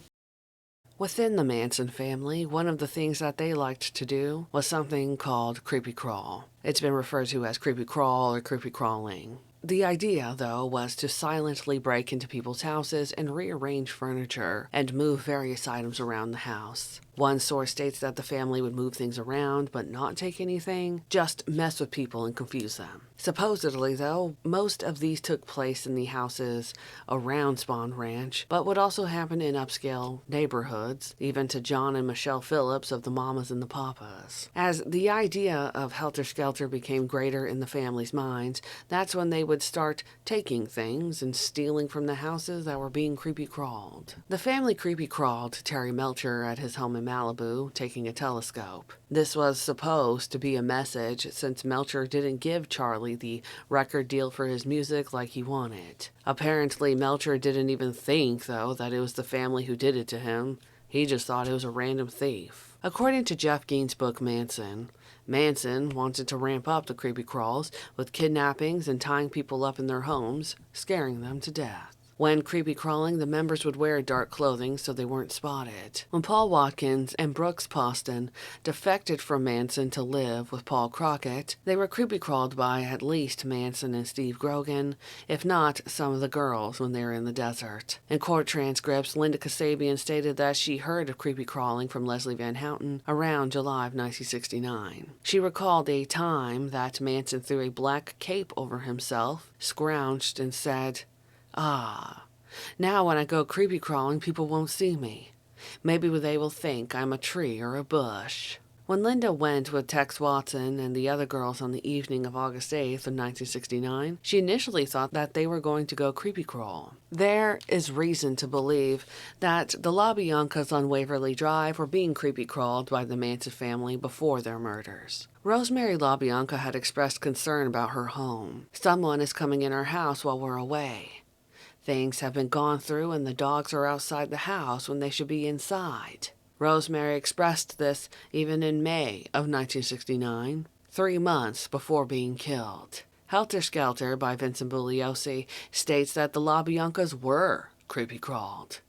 Within the Manson family, one of the things that they liked to do was something called creepy crawl. It's been referred to as creepy crawl or creepy crawling. The idea, though, was to silently break into people's houses and rearrange furniture and move various items around the house. One source states that the family would move things around but not take anything, just mess with people and confuse them. Supposedly, though, most of these took place in the houses around Spahn Ranch, but would also happen in upscale neighborhoods, even to John and Michelle Phillips of the Mamas and the Papas. As the idea of Helter Skelter became greater in the family's minds, that's when they would start taking things and stealing from the houses that were being creepy crawled. The family creepy crawled Terry Melcher at his home in Malibu, taking a telescope. This was supposed to be a message, since Melcher didn't give Charlie the record deal for his music like he wanted. Apparently, Melcher didn't even think, though, that it was the family who did it to him. He just thought it was a random thief. According to Jeff Guinn's book Manson wanted to ramp up the creepy crawls with kidnappings and tying people up in their homes, scaring them to death. When creepy crawling, the members would wear dark clothing so they weren't spotted. When Paul Watkins and Brooks Poston defected from Manson to live with Paul Crockett, they were creepy crawled by at least Manson and Steve Grogan, if not some of the girls when they were in the desert. In court transcripts, Linda Kasabian stated that she heard of creepy crawling from Leslie Van Houten around July of 1969. She recalled a time that Manson threw a black cape over himself, scrounged, and said, "Ah, now when I go creepy crawling, people won't see me. Maybe they will think I'm a tree or a bush." When Linda went with Tex Watson and the other girls on the evening of August 8th of 1969, she initially thought that they were going to go creepy crawl. There is reason to believe that the LaBiancas on Waverly Drive were being creepy crawled by the Manson family before their murders. Rosemary LaBianca had expressed concern about her home. "Someone is coming in our house while we're away. Things have been gone through and the dogs are outside the house when they should be inside." Rosemary expressed this even in May of 1969, 3 months before being killed. Helter Skelter by Vincent Bugliosi states that the LaBiancas were creepy crawled.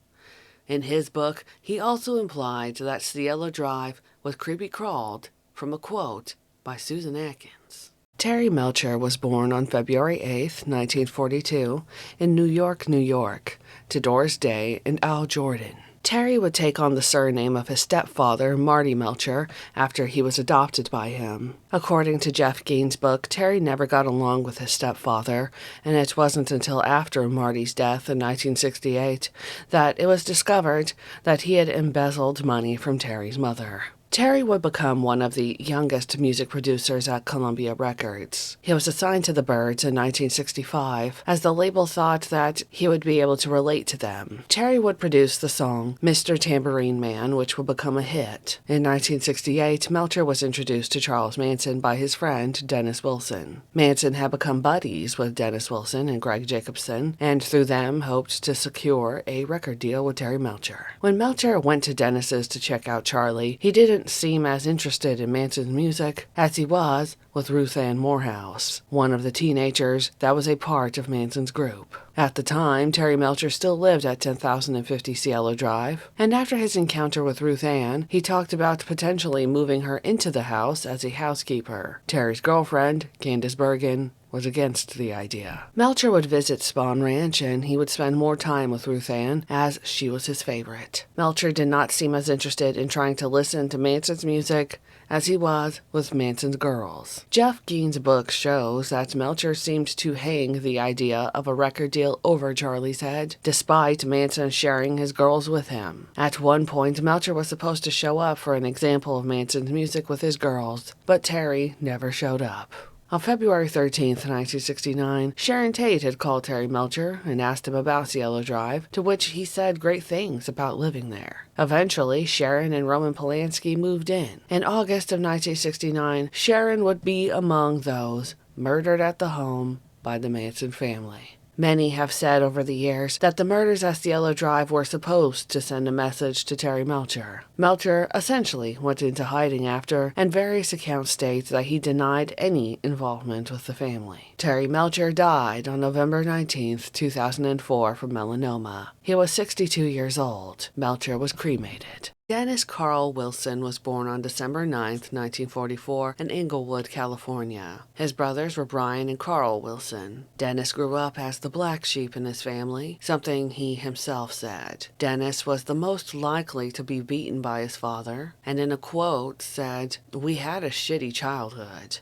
In his book, he also implied that Cielo Drive was creepy crawled from a quote by Susan Atkins. Terry Melcher was born on February 8, 1942, in New York, New York, to Doris Day and Al Jordan. Terry would take on the surname of his stepfather, Marty Melcher, after he was adopted by him. According to Jeff Guinn's book, Terry never got along with his stepfather, and it wasn't until after Marty's death in 1968 that it was discovered that he had embezzled money from Terry's mother. Terry would become one of the youngest music producers at Columbia Records. He was assigned to the Byrds in 1965, as the label thought that he would be able to relate to them. Terry would produce the song Mr. Tambourine Man, which would become a hit. In 1968, Melcher was introduced to Charles Manson by his friend Dennis Wilson. Manson had become buddies with Dennis Wilson and Greg Jacobson, and through them hoped to secure a record deal with Terry Melcher. When Melcher went to Dennis's to check out Charlie, he didn't seem as interested in Manson's music as he was with Ruth Ann Morehouse, one of the teenagers that was a part of Manson's group. At the time, Terry Melcher still lived at 10,050 Cielo Drive, and after his encounter with Ruth Ann, he talked about potentially moving her into the house as a housekeeper. Terry's girlfriend, Candace Bergen, was against the idea. Melcher would visit Spahn Ranch, and he would spend more time with Ruth Ann, as she was his favorite. Melcher did not seem as interested in trying to listen to Manson's music as he was with Manson's girls. Jeff Guinn's book shows that Melcher seemed to hang the idea of a record deal over Charlie's head, despite Manson sharing his girls with him. At one point, Melcher was supposed to show up for an example of Manson's music with his girls, but Terry never showed up. On February 13, 1969, Sharon Tate had called Terry Melcher and asked him about Cielo Drive, to which he said great things about living there. Eventually, Sharon and Roman Polanski moved in. In August of 1969, Sharon would be among those murdered at the home by the Manson family. Many have said over the years that the murders at Cielo Drive were supposed to send a message to Terry Melcher. Melcher essentially went into hiding after, and various accounts state that he denied any involvement with the family. Terry Melcher died on November 19, 2004 from melanoma. He was 62 years old. Melcher was cremated. Dennis Carl Wilson was born on December 9, 1944, in Inglewood, California. His brothers were Brian and Carl Wilson. Dennis grew up as the black sheep in his family, something he himself said. Dennis was the most likely to be beaten by his father, and in a quote said, "We had a shitty childhood.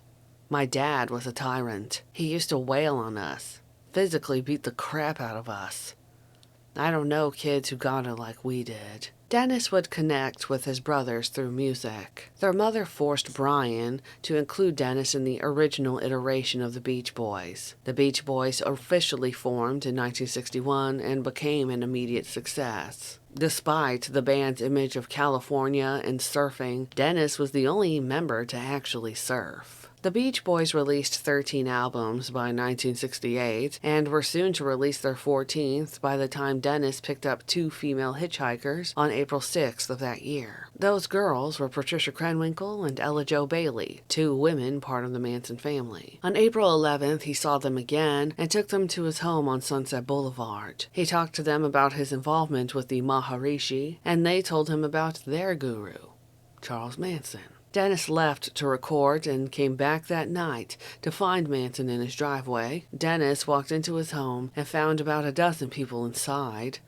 My dad was a tyrant. He used to wail on us, physically beat the crap out of us. I don't know kids who got it like we did." Dennis would connect with his brothers through music. Their mother forced Brian to include Dennis in the original iteration of the Beach Boys. The Beach Boys officially formed in 1961 and became an immediate success. Despite the band's image of California and surfing, Dennis was the only member to actually surf. The Beach Boys released 13 albums by 1968 and were soon to release their 14th by the time Dennis picked up 2 female hitchhikers on April 6th of that year. Those girls were Patricia Krenwinkel and Ella Jo Bailey, 2 women part of the Manson family. On April 11th, he saw them again and took them to his home on Sunset Boulevard. He talked to them about his involvement with the Maharishi, and they told him about their guru, Charles Manson. Dennis left to record and came back that night to find Manson in his driveway. Dennis walked into his home and found about a dozen people inside,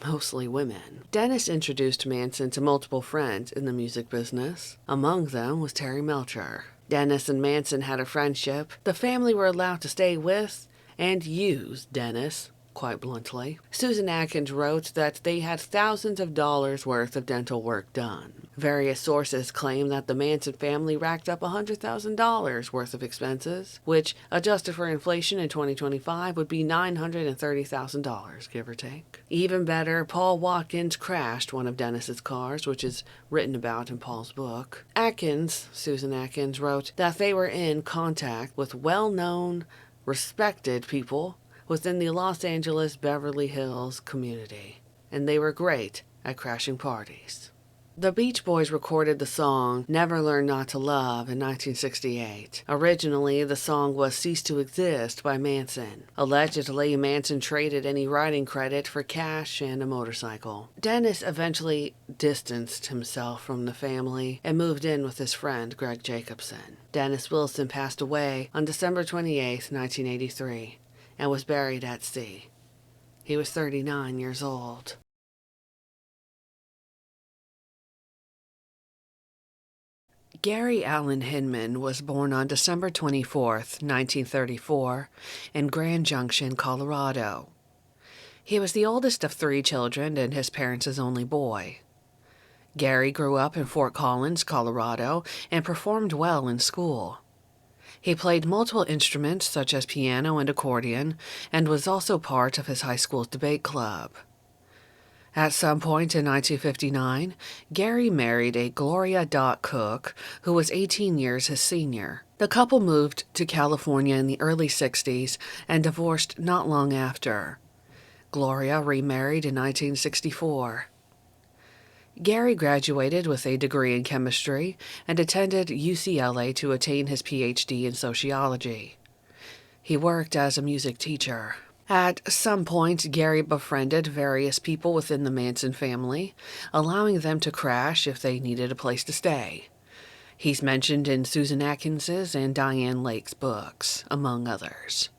mostly women. Dennis introduced Manson to multiple friends in the music business. Among them was Terry Melcher. Dennis and Manson had a friendship. The family were allowed to stay with and use Dennis, quite bluntly. Susan Atkins wrote that they had thousands of dollars worth of dental work done. Various sources claim that the Manson family racked up $100,000 worth of expenses, which, adjusted for inflation in 2025, would be $930,000, give or take. Even better, Paul Watkins crashed one of Dennis's cars, which is written about in Paul's book. Atkins, Susan Atkins, wrote that they were in contact with well-known, respected people within the Los Angeles Beverly Hills community, and they were great at crashing parties. The Beach Boys recorded the song Never Learn Not to Love in 1968. Originally, the song was Cease to Exist by Manson. Allegedly, Manson traded any writing credit for cash and a motorcycle. Dennis eventually distanced himself from the family and moved in with his friend Greg Jacobson. Dennis Wilson passed away on December 28, 1983, and was buried at sea. He was 39 years old. Gary Allen Hinman was born on December 24, 1934, in Grand Junction, Colorado. He was the oldest of 3 children and his parents' only boy. Gary grew up in Fort Collins, Colorado, and performed well in school. He played multiple instruments such as piano and accordion, and was also part of his high school's debate club. At some point in 1959, Gary married a Gloria Cook, who was 18 years his senior. The couple moved to California in the early 60s and divorced not long after. Gloria remarried in 1964. Gary graduated with a degree in chemistry and attended UCLA to attain his PhD in sociology. He worked as a music teacher. At some point, Gary befriended various people within the Manson family, allowing them to crash if they needed a place to stay. He's mentioned in Susan Atkins's and Dianne Lake's books, among others.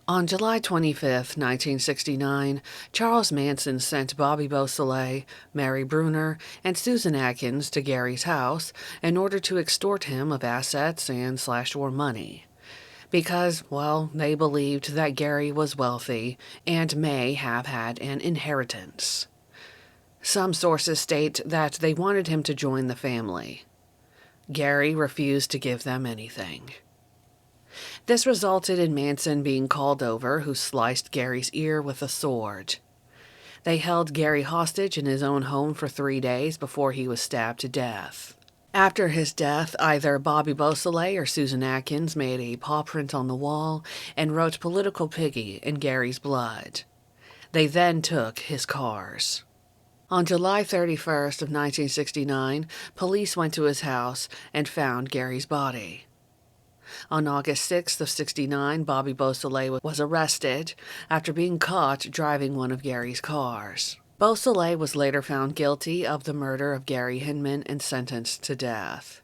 On July 25, 1969, Charles Manson sent Bobby Beausoleil, Mary Bruner, and Susan Atkins to Gary's house in order to extort him of assets and or money. Because, well, they believed that Gary was wealthy and may have had an inheritance. Some sources state that they wanted him to join the family. Gary refused to give them anything. This resulted in Manson being called over, who sliced Gary's ear with a sword. They held Gary hostage in his own home for 3 days before he was stabbed to death. After his death, either Bobby Beausoleil or Susan Atkins made a paw print on the wall and wrote "Political Piggy" in Gary's blood. They then took his cars. On July 31st of 1969, police went to his house and found Gary's body. On August 6th of 69, Bobby Beausoleil was arrested after being caught driving one of Gary's cars. Beausoleil was later found guilty of the murder of Gary Hinman and sentenced to death.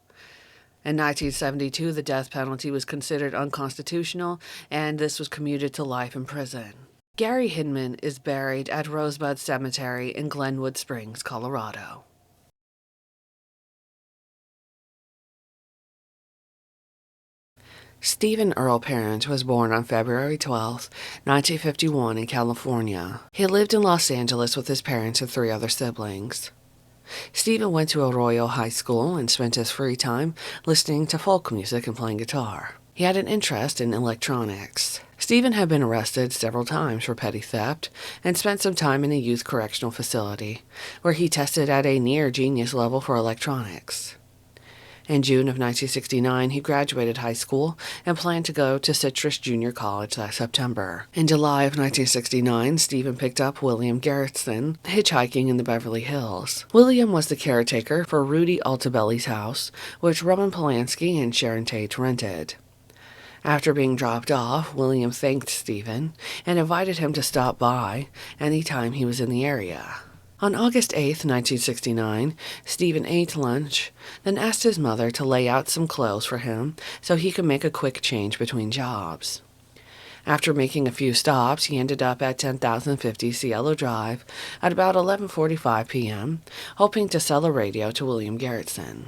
In 1972, the death penalty was considered unconstitutional, and this was commuted to life in prison. Gary Hinman is buried at Rosebud Cemetery in Glenwood Springs, Colorado. Stephen Earl Parent was born on February 12, 1951 in California. He lived in Los Angeles with his parents and 3 other siblings. Stephen went to Arroyo High School and spent his free time listening to folk music and playing guitar. He had an interest in electronics. Stephen had been arrested several times for petty theft and spent some time in a youth correctional facility, where he tested at a near-genius level for electronics. In June of 1969, he graduated high school and planned to go to Citrus Junior College that September. In July of 1969, Stephen picked up William Garrison hitchhiking in the Beverly Hills. William was the caretaker for Rudy Altabelli's house, which Roman Polanski and Sharon Tate rented. After being dropped off, William thanked Stephen and invited him to stop by any time he was in the area. On August 8, 1969, Stephen ate lunch, then asked his mother to lay out some clothes for him so he could make a quick change between jobs. After making a few stops, he ended up at 10,050 Cielo Drive at about 11:45 p.m., hoping to sell a radio to William Garrison.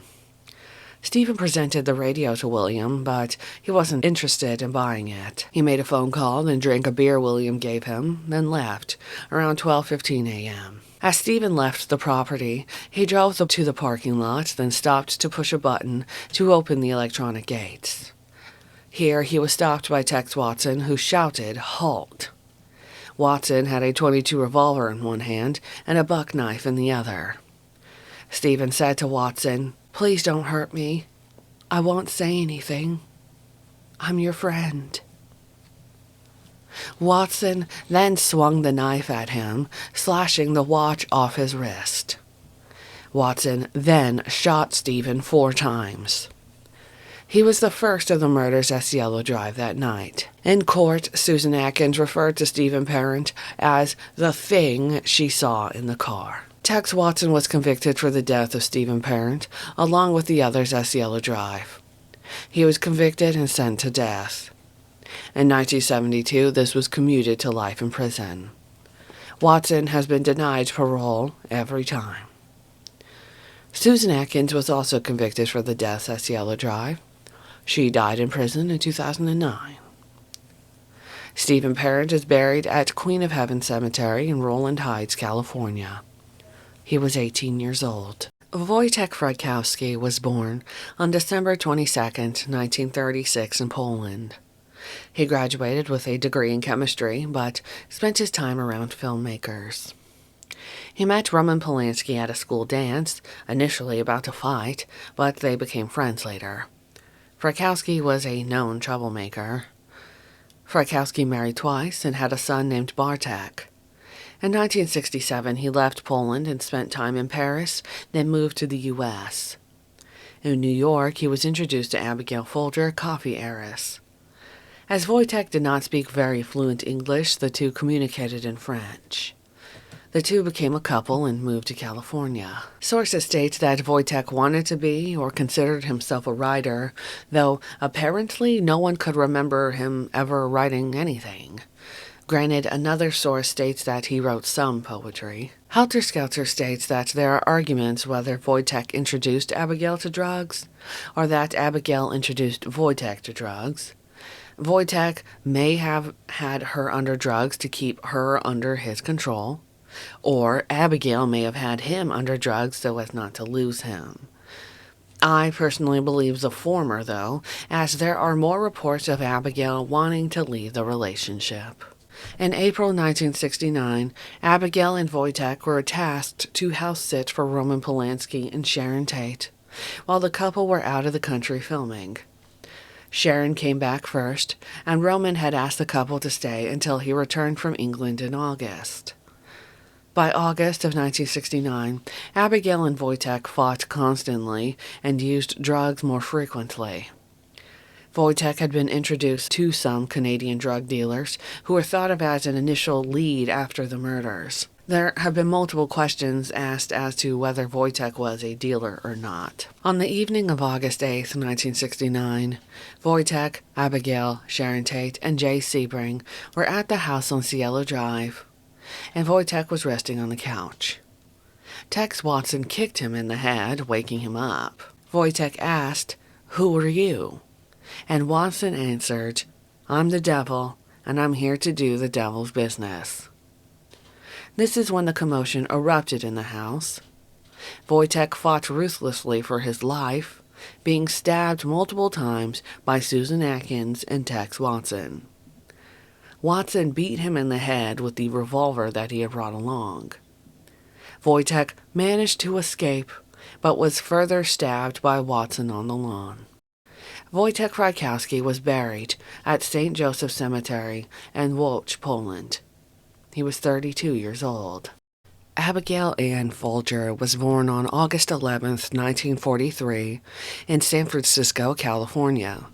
Stephen presented the radio to William, but he wasn't interested in buying it. He made a phone call and drank a beer William gave him, then left around 12:15 a.m. As Stephen left the property, he drove to the parking lot, then stopped to push a button to open the electronic gates. Here he was stopped by Tex Watson, who shouted, "Halt!" Watson had a .22 revolver in one hand and a buck knife in the other. Stephen said to Watson, "Please don't hurt me. I won't say anything. I'm your friend." Watson then swung the knife at him, slashing the watch off his wrist. Watson then shot Stephen 4 times. He was the first of the murders at Cielo Drive that night. In court, Susan Atkins referred to Stephen Parent as the thing she saw in the car. Tex Watson was convicted for the death of Stephen Parent, along with the others at Cielo Drive. He was convicted and sent to death. In 1972, this was commuted to life in prison. Watson has been denied parole every time. Susan Atkins was also convicted for the deaths at Cielo Drive. She died in prison in 2009. Stephen Parent is buried at Queen of Heaven Cemetery in Roland Heights, California. He was 18 years old. Wojtek Frykowski was born on December 22, 1936 in Poland. He graduated with a degree in chemistry, but spent his time around filmmakers. He met Roman Polanski at a school dance, initially about to fight, but they became friends later. Frykowski was a known troublemaker. Frykowski married twice and had a son named Bartek. In 1967, he left Poland and spent time in Paris, then moved to the U.S. In New York, he was introduced to Abigail Folger, coffee heiress. As Wojtek did not speak very fluent English, the two communicated in French. The two became a couple and moved to California. Sources state that Wojtek wanted to be or considered himself a writer, though apparently no one could remember him ever writing anything. Granted, another source states that he wrote some poetry. Helter Skelter states that there are arguments whether Wojtek introduced Abigail to drugs, or that Abigail introduced Wojtek to drugs. Wojtek may have had her under drugs to keep her under his control, or Abigail may have had him under drugs so as not to lose him. I personally believe the former, though, as there are more reports of Abigail wanting to leave the relationship. In April 1969, Abigail and Wojtek were tasked to house sit for Roman Polanski and Sharon Tate. while the couple were out of the country filming. Sharon came back first, and Roman had asked the couple to stay until he returned from England in August. By August of 1969, Abigail and Wojtek fought constantly and used drugs more frequently. Wojtek had been introduced to some Canadian drug dealers who were thought of as an initial lead after the murders. There have been multiple questions asked as to whether Wojtek was a dealer or not. On the evening of August 8, 1969, Wojtek, Abigail, Sharon Tate, and Jay Sebring were at the house on Cielo Drive, and Wojtek was resting on the couch. Tex Watson kicked him in the head, waking him up. Wojtek asked, "Who are you?" And Watson answered, "I'm the devil, and I'm here to do the devil's business." This is when the commotion erupted in the house. Wojtek fought ruthlessly for his life, being stabbed multiple times by Susan Atkins and Tex Watson. Watson beat him in the head with the revolver that he had brought along. Wojtek managed to escape, but was further stabbed by Watson on the lawn. Wojtek Frykowski was buried at St. Joseph Cemetery in Łódź, Poland. He was 32 years old. Abigail Ann Folger was born on August 11, 1943, in San Francisco, California.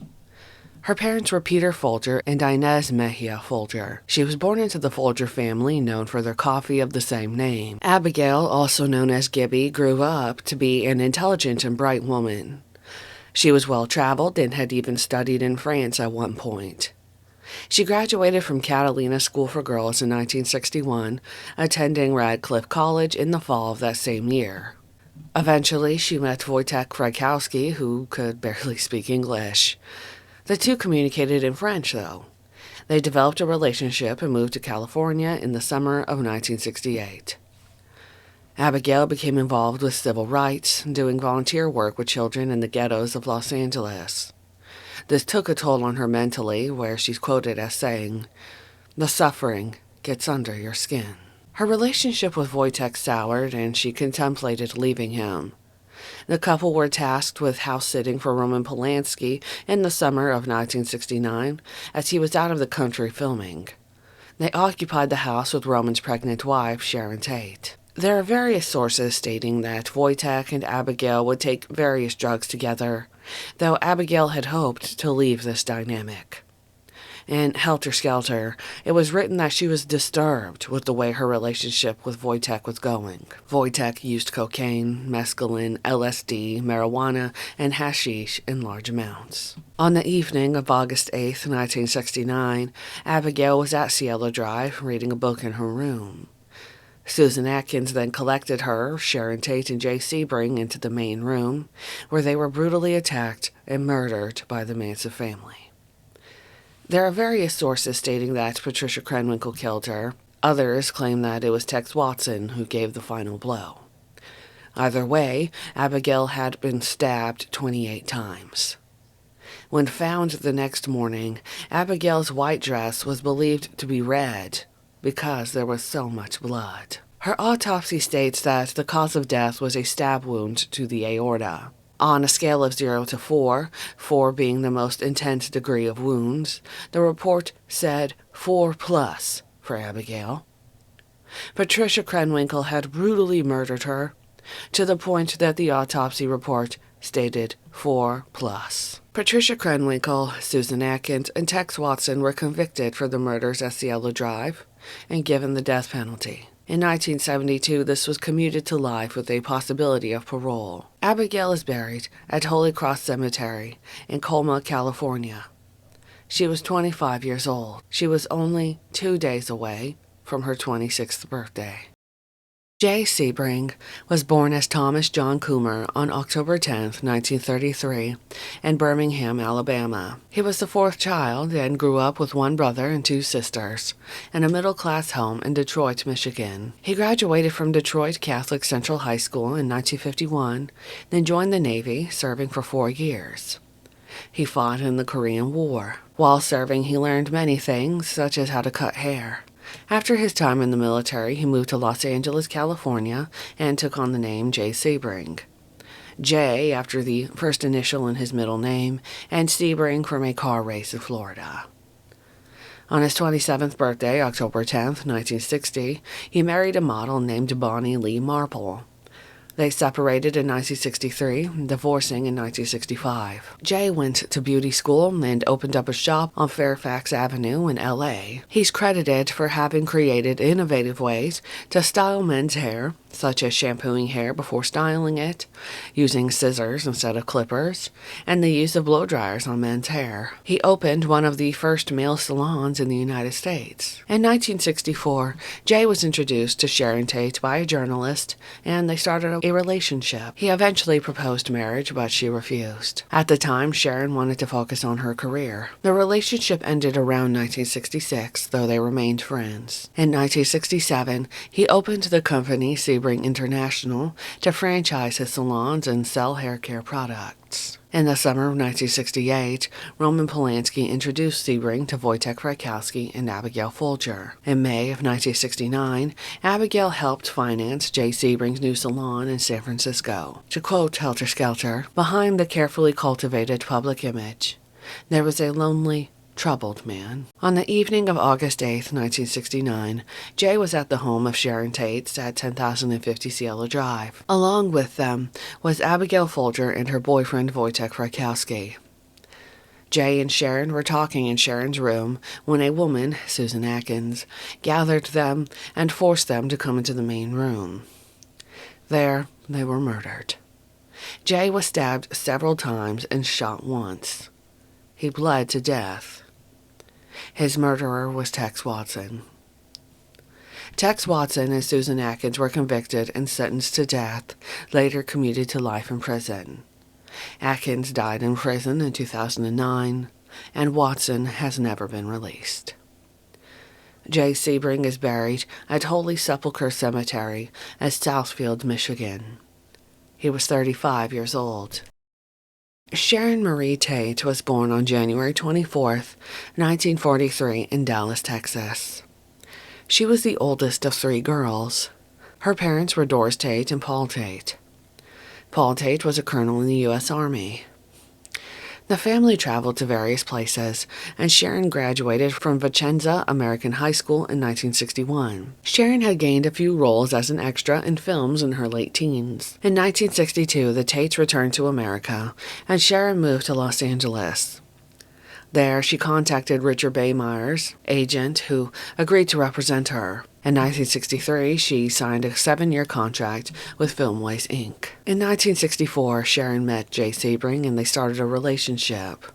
Her parents were Peter Folger and Inez Mejia Folger. She was born into the Folger family known for their coffee of the same name. Abigail, also known as Gibby, grew up to be an intelligent and bright woman. She was well-traveled and had even studied in France at one point. She graduated from Catalina School for Girls in 1961, attending Radcliffe College in the fall of that same year. Eventually, she met Wojtek Frykowski, who could barely speak English. The two communicated in French, though. They developed a relationship and moved to California in the summer of 1968. Abigail became involved with civil rights, doing volunteer work with children in the ghettos of Los Angeles. This took a toll on her mentally, where she's quoted as saying, "The suffering gets under your skin." Her relationship with Wojtek soured, and she contemplated leaving him. The couple were tasked with house-sitting for Roman Polanski in the summer of 1969, as he was out of the country filming. They occupied the house with Roman's pregnant wife, Sharon Tate. There are various sources stating that Wojtek and Abigail would take various drugs together, though Abigail had hoped to leave this dynamic. In Helter, Skelter, it was written that she was disturbed with the way her relationship with Wojtek was going. Wojtek used cocaine, mescaline, LSD, marijuana, and hashish in large amounts. On the evening of August 8, 1969, Abigail was at Cielo Drive reading a book in her room. Susan Atkins then collected her, Sharon Tate, and Jay Sebring into the main room, where they were brutally attacked and murdered by the Manson family. There are various sources stating that Patricia Krenwinkel killed her. Others claim that it was Tex Watson who gave the final blow. Either way, Abigail had been stabbed 28 times. When found the next morning, Abigail's white dress was believed to be red, because there was so much blood. Her autopsy states that the cause of death was a stab wound to the aorta. On a scale of 0 to 4, 4 being the most intense degree of wounds, the report said 4+ for Abigail. Patricia Krenwinkel had brutally murdered her, to the point that the autopsy report stated 4+. Patricia Krenwinkel, Susan Atkins, and Tex Watson were convicted for the murders at Cielo Drive and given the death penalty. In 1972, this was commuted to life with a possibility of parole. Abigail is buried at Holy Cross Cemetery in Colma, California. She was 25 years old. She was only 2 days away from her 26th birthday. Jay Sebring was born as Thomas John Coomer on October 10, 1933, in Birmingham, Alabama. He was the fourth child and grew up with one brother and 2 sisters in a middle-class home in Detroit, Michigan. He graduated from Detroit Catholic Central High School in 1951, then joined the Navy, serving for 4 years. He fought in the Korean War. While serving, he learned many things, such as how to cut hair. After his time in the military, he moved to Los Angeles, California, and took on the name Jay Sebring. J after the first initial in his middle name, and Sebring from a car race in Florida. On his 27th birthday, October 10th, 1960, he married a model named Bonnie Lee Marple. They separated in 1963, divorcing in 1965. Jay went to beauty school and opened up a shop on Fairfax Avenue in L.A. He's credited for having created innovative ways to style men's hair, such as shampooing hair before styling it, using scissors instead of clippers, and the use of blow dryers on men's hair. He opened one of the first male salons in the United States. In 1964, Jay was introduced to Sharon Tate by a journalist, and they started a relationship. He eventually proposed marriage, but she refused. At the time, Sharon wanted to focus on her career. The relationship ended around 1966, though they remained friends. In 1967, he opened the company Sebring International to franchise his salons and sell hair care products. In the summer of 1968, Roman Polanski introduced Sebring to Wojtek Frykowski and Abigail Folger. In May of 1969, Abigail helped finance Jay Sebring's new salon in San Francisco. To quote Helter Skelter, "Behind the carefully cultivated public image, there was a lonely, troubled man." On the evening of August 8, 1969, Jay was at the home of Sharon Tate's at 10,050 Cielo Drive. Along with them was Abigail Folger and her boyfriend Wojtek Frykowski. Jay and Sharon were talking in Sharon's room when a woman, Susan Atkins, gathered them and forced them to come into the main room. There, they were murdered. Jay was stabbed several times and shot once. He bled to death. His murderer was Tex Watson. Tex Watson and Susan Atkins were convicted and sentenced to death, later commuted to life in prison. Atkins died in prison in 2009, and Watson has never been released. Jay Sebring is buried at Holy Sepulchre Cemetery at Southfield, Michigan. He was 35 years old. Sharon Marie Tate was born on January 24, 1943, in Dallas, Texas. She was the oldest of 3 girls. Her parents were Doris Tate and Paul Tate. Paul Tate was a colonel in the U.S. Army. The family traveled to various places, and Sharon graduated from Vicenza American High School in 1961. Sharon had gained a few roles as an extra in films in her late teens. In 1962, the Tates returned to America, and Sharon moved to Los Angeles. There, she contacted Richard Baymeyer's agent, who agreed to represent her. In 1963, she signed a 7-year contract with Filmways, Inc. In 1964, Sharon met Jay Sebring and they started a relationship.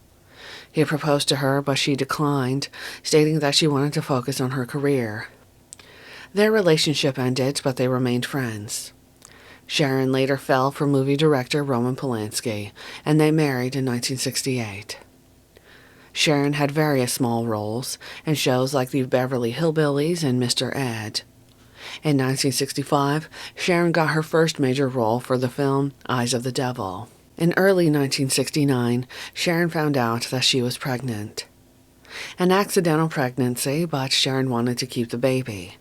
He proposed to her, but she declined, stating that she wanted to focus on her career. Their relationship ended, but they remained friends. Sharon later fell for movie director Roman Polanski, and they married in 1968. Sharon had various small roles in shows like The Beverly Hillbillies and Mr. Ed. In 1965, Sharon got her first major role for the film Eyes of the Devil. In early 1969, Sharon found out that she was pregnant. An accidental pregnancy, but Sharon wanted to keep the baby.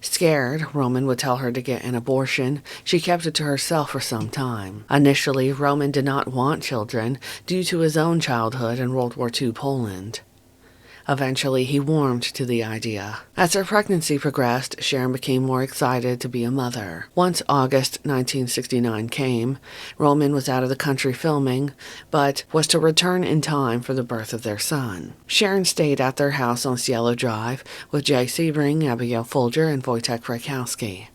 Scared Roman would tell her to get an abortion, she kept it to herself for some time. Initially, Roman did not want children due to his own childhood in World War II Poland. Eventually, he warmed to the idea. As her pregnancy progressed, Sharon became more excited to be a mother. Once August 1969 came, Roman was out of the country filming, but was to return in time for the birth of their son. Sharon stayed at their house on Cielo Drive with Jay Sebring, Abigail Folger, and Wojtek Frykowski.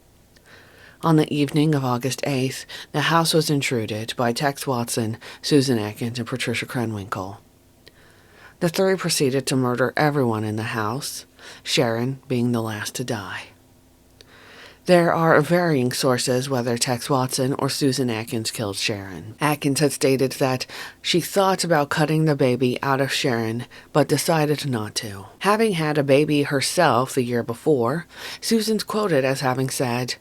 On the evening of August 8th, the house was intruded by Tex Watson, Susan Atkins, and Patricia Krenwinkel. The 3 proceeded to murder everyone in the house, Sharon being the last to die. There are varying sources whether Tex Watson or Susan Atkins killed Sharon. Atkins had stated that she thought about cutting the baby out of Sharon, but decided not to. Having had a baby herself the year before, Susan's quoted as having said,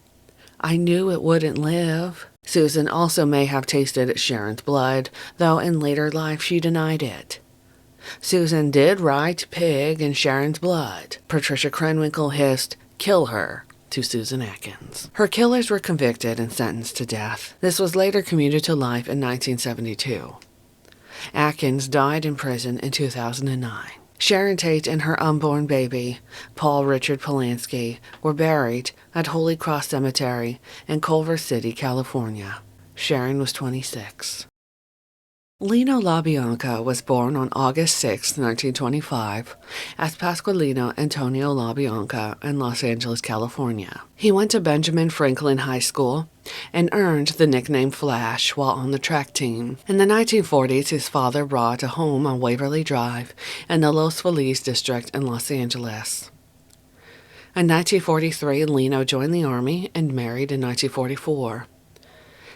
"I knew it wouldn't live." Susan also may have tasted Sharon's blood, though in later life she denied it. Susan did write pig in Sharon's blood. Patricia Krenwinkel hissed, "Kill her," to Susan Atkins. Her killers were convicted and sentenced to death. This was later commuted to life in 1972. Atkins died in prison in 2009. Sharon Tate and her unborn baby, Paul Richard Polanski, were buried at Holy Cross Cemetery in Culver City, California. Sharon was 26. Lino LaBianca was born on August 6, 1925, as Pasqualino Antonio LaBianca in Los Angeles, California. He went to Benjamin Franklin High School and earned the nickname Flash while on the track team. In the 1940s, his father bought a home on Waverly Drive in the Los Feliz district in Los Angeles. In 1943, Lino joined the Army and married in 1944.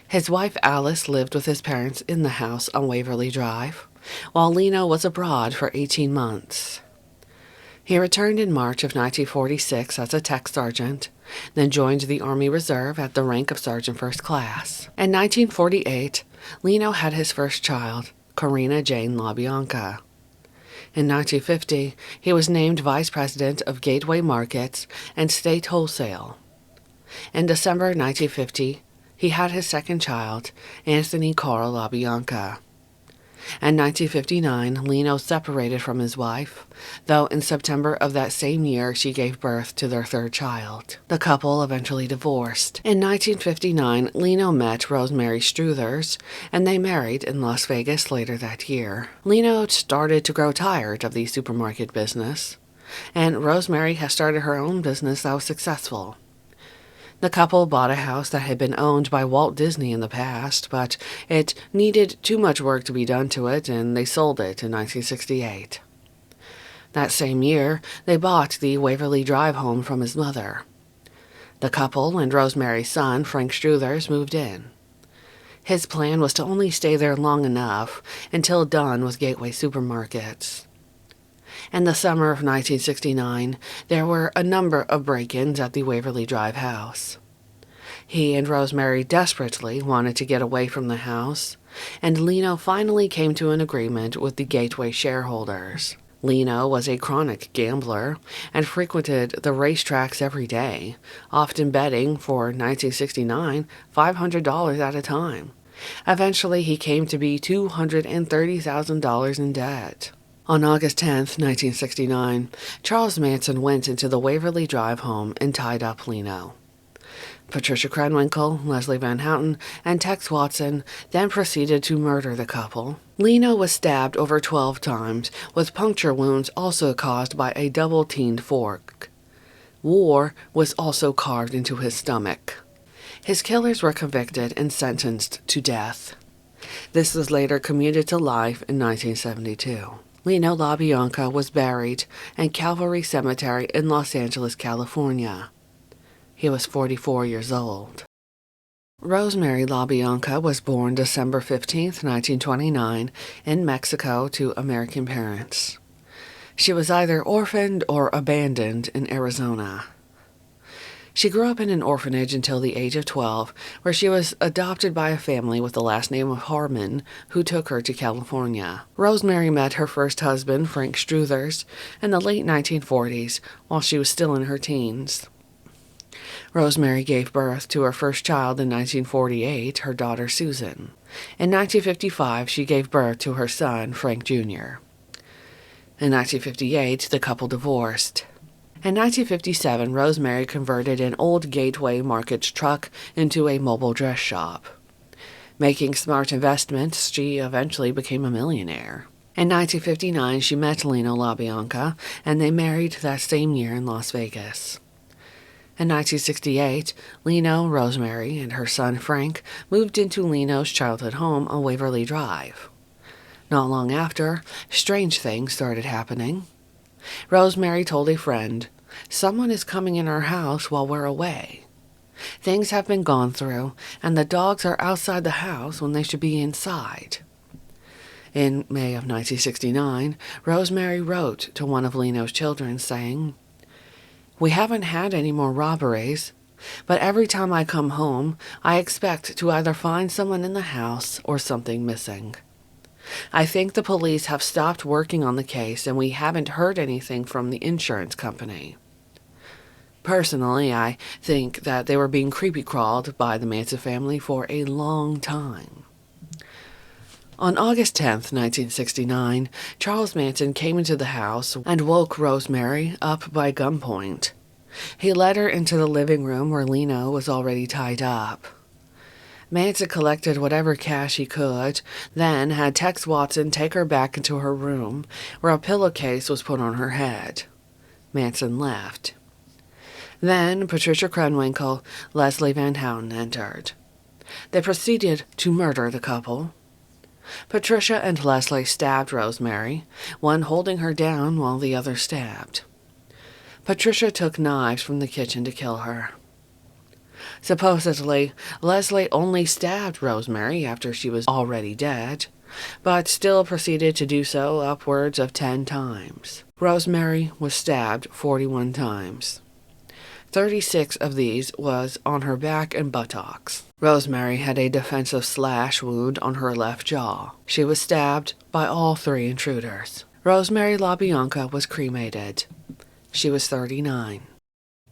His wife Alice lived with his parents in the house on Waverly Drive, while Lino was abroad for 18 months. He returned in March of 1946 as a tech sergeant, then joined the Army Reserve at the rank of Sergeant First Class. In 1948, Lino had his first child, Karina Jane LaBianca. In 1950, he was named Vice President of Gateway Markets and State Wholesale. In December 1950, he had his second child, Anthony Carl LaBianca. In 1959, Lino separated from his wife, though in September of that same year she gave birth to their third child. The couple eventually divorced. In 1959, Lino met Rosemary Struthers, and they married in Las Vegas later that year. Lino started to grow tired of the supermarket business, and Rosemary has started her own business that was successful. The couple bought a house that had been owned by Walt Disney in the past, but it needed too much work to be done to it, and they sold it in 1968. That same year, they bought the Waverly Drive home from his mother. The couple and Rosemary's son, Frank Struthers, moved in. His plan was to only stay there long enough until done with Gateway Supermarkets. In the summer of 1969, there were a number of break-ins at the Waverly Drive house. He and Rosemary desperately wanted to get away from the house, and Lino finally came to an agreement with the Gateway shareholders. Lino was a chronic gambler and frequented the racetracks every day, often betting for 1969 $500 at a time. Eventually, he came to be $230,000 in debt. On August 10, 1969, Charles Manson went into the Waverly Drive home and tied up Lino. Patricia Krenwinkel, Leslie Van Houten, and Tex Watson then proceeded to murder the couple. Lino was stabbed over 12 times, with puncture wounds also caused by a double-teamed fork. War was also carved into his stomach. His killers were convicted and sentenced to death. This was later commuted to life in 1972. Lino LaBianca was buried in Calvary Cemetery in Los Angeles, California. He was 44 years old. Rosemary LaBianca was born December 15, 1929, in Mexico to American parents. She was either orphaned or abandoned in Arizona. She grew up in an orphanage until the age of 12, where she was adopted by a family with the last name of Harmon, who took her to California. Rosemary met her first husband, Frank Struthers, in the late 1940s, while she was still in her teens. Rosemary gave birth to her first child in 1948, her daughter Susan. In 1955, she gave birth to her son, Frank Jr. In 1958, the couple divorced. In 1957, Rosemary converted an old Gateway Markets truck into a mobile dress shop. Making smart investments, she eventually became a millionaire. In 1959, she met Lino LaBianca, and they married that same year in Las Vegas. In 1968, Lino, Rosemary, and her son Frank moved into Lino's childhood home on Waverly Drive. Not long after, strange things started happening. Rosemary told a friend, "Someone is coming in our house while we're away. Things have been gone through, and the dogs are outside the house when they should be inside." In May of 1969, Rosemary wrote to one of Lino's children saying, "We haven't had any more robberies, but every time I come home, I expect to either find someone in the house or something missing. I think the police have stopped working on the case, and we haven't heard anything from the insurance company. Personally, I think that they were being creepy-crawled by the Manson family for a long time. On August 10th, 1969, Charles Manson came into the house and woke Rosemary up by gunpoint. He led her into the living room where Lena was already tied up. Manson collected whatever cash he could, then had Tex Watson take her back into her room, where a pillowcase was put on her head. Manson left. Then Patricia Krenwinkel, Leslie Van Houten entered. They proceeded to murder the couple. Patricia and Leslie stabbed Rosemary, one holding her down while the other stabbed. Patricia took knives from the kitchen to kill her. Supposedly, Leslie only stabbed Rosemary after she was already dead, but still proceeded to do so upwards of 10 times. Rosemary was stabbed 41 times. 36 of these was on her back and buttocks. Rosemary had a defensive slash wound on her left jaw. She was stabbed by all 3 intruders. Rosemary LaBianca was cremated. She was 39.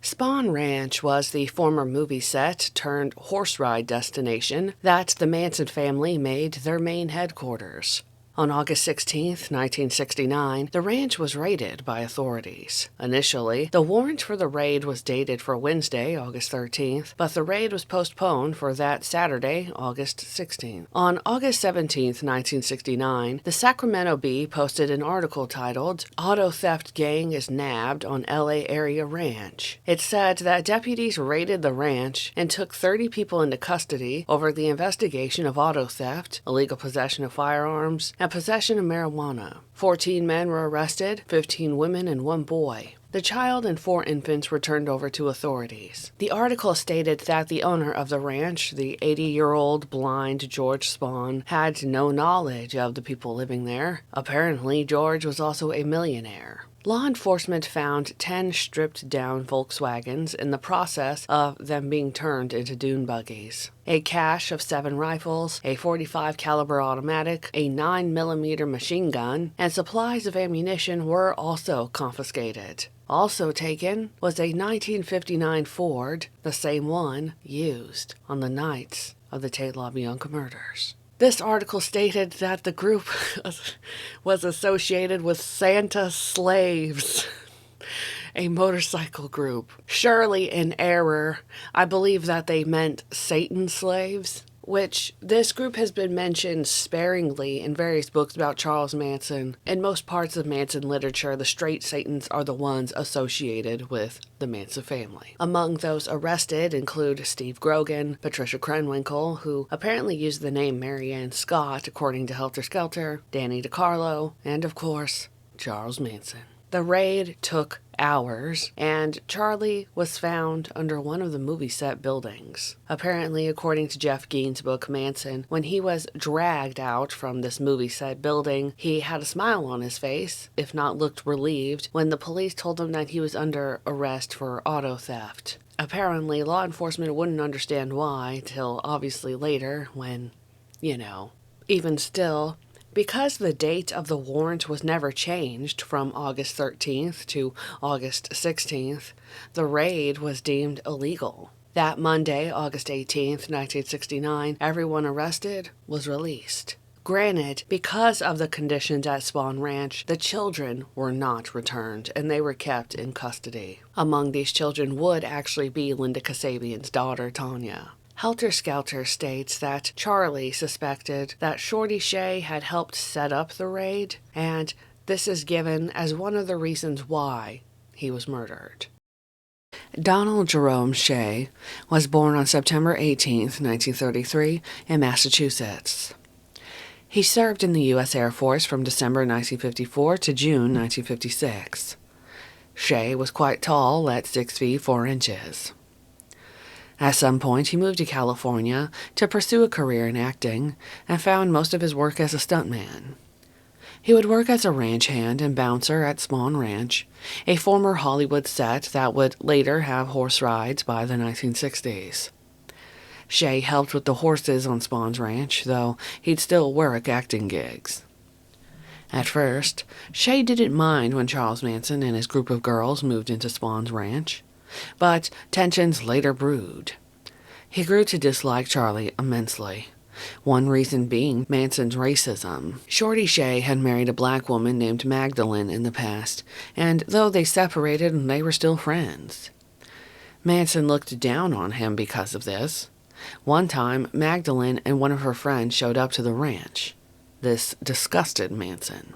Spahn Ranch was the former movie set turned horse ride destination that the Manson family made their main headquarters. On August 16, 1969, the ranch was raided by authorities. Initially, the warrant for the raid was dated for Wednesday, August 13th, but the raid was postponed for that Saturday, August 16th. On August 17, 1969, the Sacramento Bee posted an article titled, "Auto Theft Gang is Nabbed on LA Area Ranch." It said that deputies raided the ranch and took 30 people into custody over the investigation of auto theft, illegal possession of firearms, and possession of marijuana. 14 men were arrested, 15 women and 1 boy. The child and 4 infants were turned over to authorities. The article stated that the owner of the ranch, the 80-year-old blind George Spahn, had no knowledge of the people living there. Apparently, George was also a millionaire. Law enforcement found 10 stripped-down Volkswagens in the process of them being turned into dune buggies. A cache of 7 rifles, a .45 caliber automatic, a 9mm machine gun, and supplies of ammunition were also confiscated. Also taken was a 1959 Ford, the same one used on the nights of the Tate LaBianca murders. This article stated that the group was associated with Santa Slaves, a motorcycle group. Surely in error, I believe that they meant Satan slaves, which this group has been mentioned sparingly in various books about Charles Manson. In most parts of Manson literature, the straight Satans are the ones associated with the Manson family. Among those arrested include Steve Grogan, Patricia Krenwinkel, who apparently used the name Marianne Scott according to Helter Skelter, Danny DiCarlo, and of course, Charles Manson. The raid took hours, and Charlie was found under one of the movie set buildings. Apparently, according to Jeff Guinn's book Manson, when he was dragged out from this movie set building, he had a smile on his face, if not looked relieved, when the police told him that he was under arrest for auto theft. Apparently, law enforcement wouldn't understand why till obviously later when, even still, because the date of the warrant was never changed from August 13th to August 16th, the raid was deemed illegal. That Monday, August 18th, 1969, everyone arrested was released. Granted, because of the conditions at Spahn Ranch, the children were not returned, and they were kept in custody. Among these children would actually be Linda Kasabian's daughter, Tanya. Helter Skelter states that Charlie suspected that Shorty Shea had helped set up the raid, and this is given as one of the reasons why he was murdered. Donald Jerome Shea was born on September 18, 1933, in Massachusetts. He served in the U.S. Air Force from December 1954 to June 1956. Shea was quite tall at 6 feet 4 inches. At some point, he moved to California to pursue a career in acting and found most of his work as a stuntman. He would work as a ranch hand and bouncer at Spahn Ranch, a former Hollywood set that would later have horse rides by the 1960s. Shea helped with the horses on Spahn's ranch, though he'd still work acting gigs. At first, Shea didn't mind when Charles Manson and his group of girls moved into Spahn's ranch. But tensions later brewed. He grew to dislike Charlie immensely. One reason being Manson's racism. Shorty Shay had married a black woman named Magdalene in the past, and though they separated, they were still friends. Manson looked down on him because of this. One time, Magdalene and one of her friends showed up to the ranch. This disgusted Manson.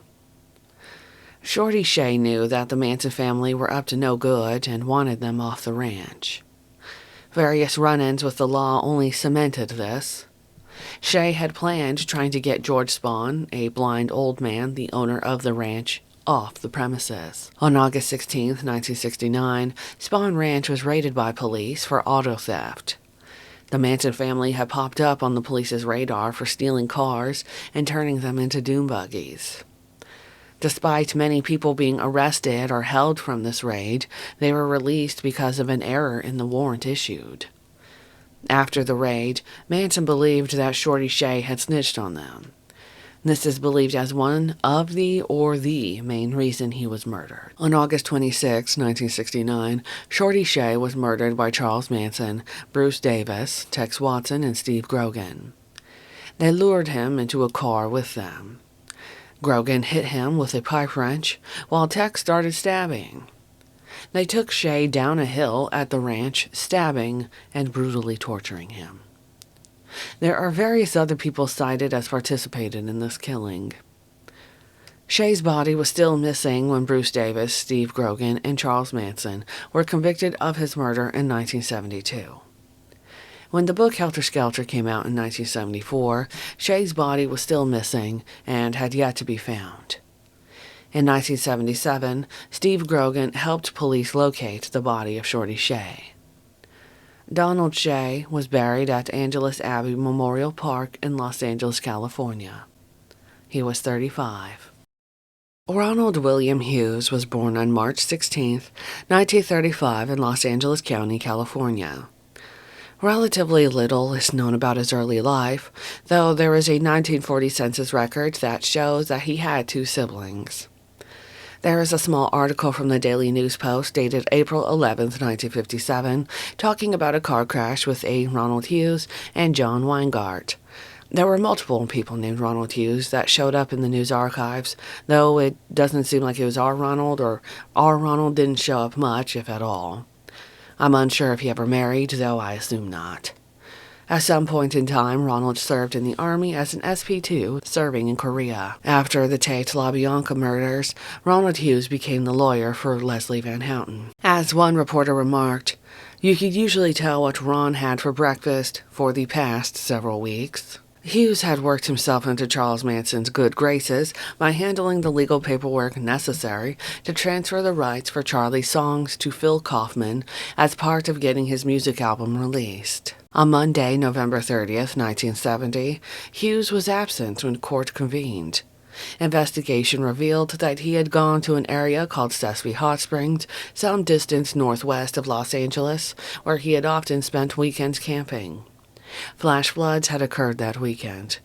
Shorty Shay knew that the Manson family were up to no good and wanted them off the ranch. Various run-ins with the law only cemented this. Shay had planned trying to get George Spahn, a blind old man, the owner of the ranch, off the premises. On August 16, 1969, Spahn Ranch was raided by police for auto theft. The Manson family had popped up on the police's radar for stealing cars and turning them into dune buggies. Despite many people being arrested or held from this raid, they were released because of an error in the warrant issued. After the raid, Manson believed that Shorty Shay had snitched on them. This is believed as one of the main reason he was murdered. On August 26, 1969, Shorty Shay was murdered by Charles Manson, Bruce Davis, Tex Watson, and Steve Grogan. They lured him into a car with them. Grogan hit him with a pipe wrench, while Tex started stabbing. They took Shay down a hill at the ranch, stabbing and brutally torturing him. There are various other people cited as participated in this killing. Shay's body was still missing when Bruce Davis, Steve Grogan, and Charles Manson were convicted of his murder in 1972. When the book Helter, Skelter came out in 1974, Shay's body was still missing and had yet to be found. In 1977, Steve Grogan helped police locate the body of Shorty Shay. Donald Shay was buried at Angelus Abbey Memorial Park in Los Angeles, California. He was 35. Ronald William Hughes was born on March 16, 1935 in Los Angeles County, California. Relatively little is known about his early life, though there is a 1940 census record that shows that he had 2 siblings. There is a small article from the Daily News Post dated April 11, 1957, talking about a car crash with a Ronald Hughes and John Weingart. There were multiple people named Ronald Hughes that showed up in the news archives, though it doesn't seem like it was our Ronald, or our Ronald didn't show up much, if at all. I'm unsure if he ever married, though I assume not. At some point in time, Ronald served in the Army as an SP2, serving in Korea. After the Tate LaBianca murders, Ronald Hughes became the lawyer for Leslie Van Houten. As one reporter remarked, "You could usually tell what Ron had for breakfast for the past several weeks." Hughes had worked himself into Charles Manson's good graces by handling the legal paperwork necessary to transfer the rights for Charlie's songs to Phil Kaufman as part of getting his music album released. On Monday, November 30th, 1970, Hughes was absent when court convened. Investigation revealed that he had gone to an area called Sesame Hot Springs, some distance northwest of Los Angeles, where he had often spent weekends camping. Flash floods had occurred that weekend.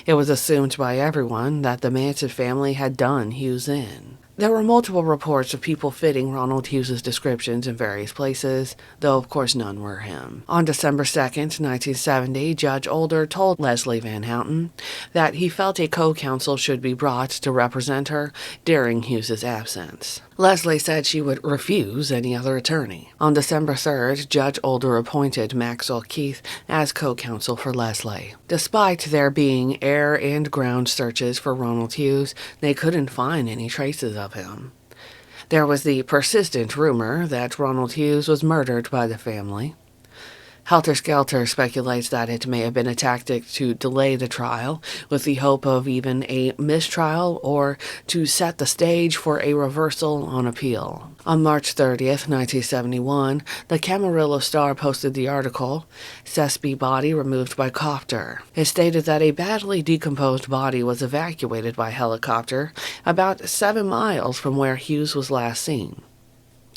It was assumed by everyone that the Manson family had done Hughes in. There were multiple reports of people fitting Ronald Hughes's descriptions in various places, though of course none were him. On December 2nd, 1970, Judge Older told Leslie Van Houten that he felt a co-counsel should be brought to represent her during Hughes's absence. Leslie said she would refuse any other attorney. On December 3rd, Judge Older appointed Maxwell Keith as co-counsel for Leslie. Despite there being air and ground searches for Ronald Hughes, they couldn't find any traces of him. There was the persistent rumor that Ronald Hughes was murdered by the family. Helter Skelter speculates that it may have been a tactic to delay the trial, with the hope of even a mistrial or to set the stage for a reversal on appeal. On March 30th, 1971, the Camarillo Star posted the article, "Sesame Body Removed by Copter." It stated that a badly decomposed body was evacuated by helicopter about 7 miles from where Hughes was last seen.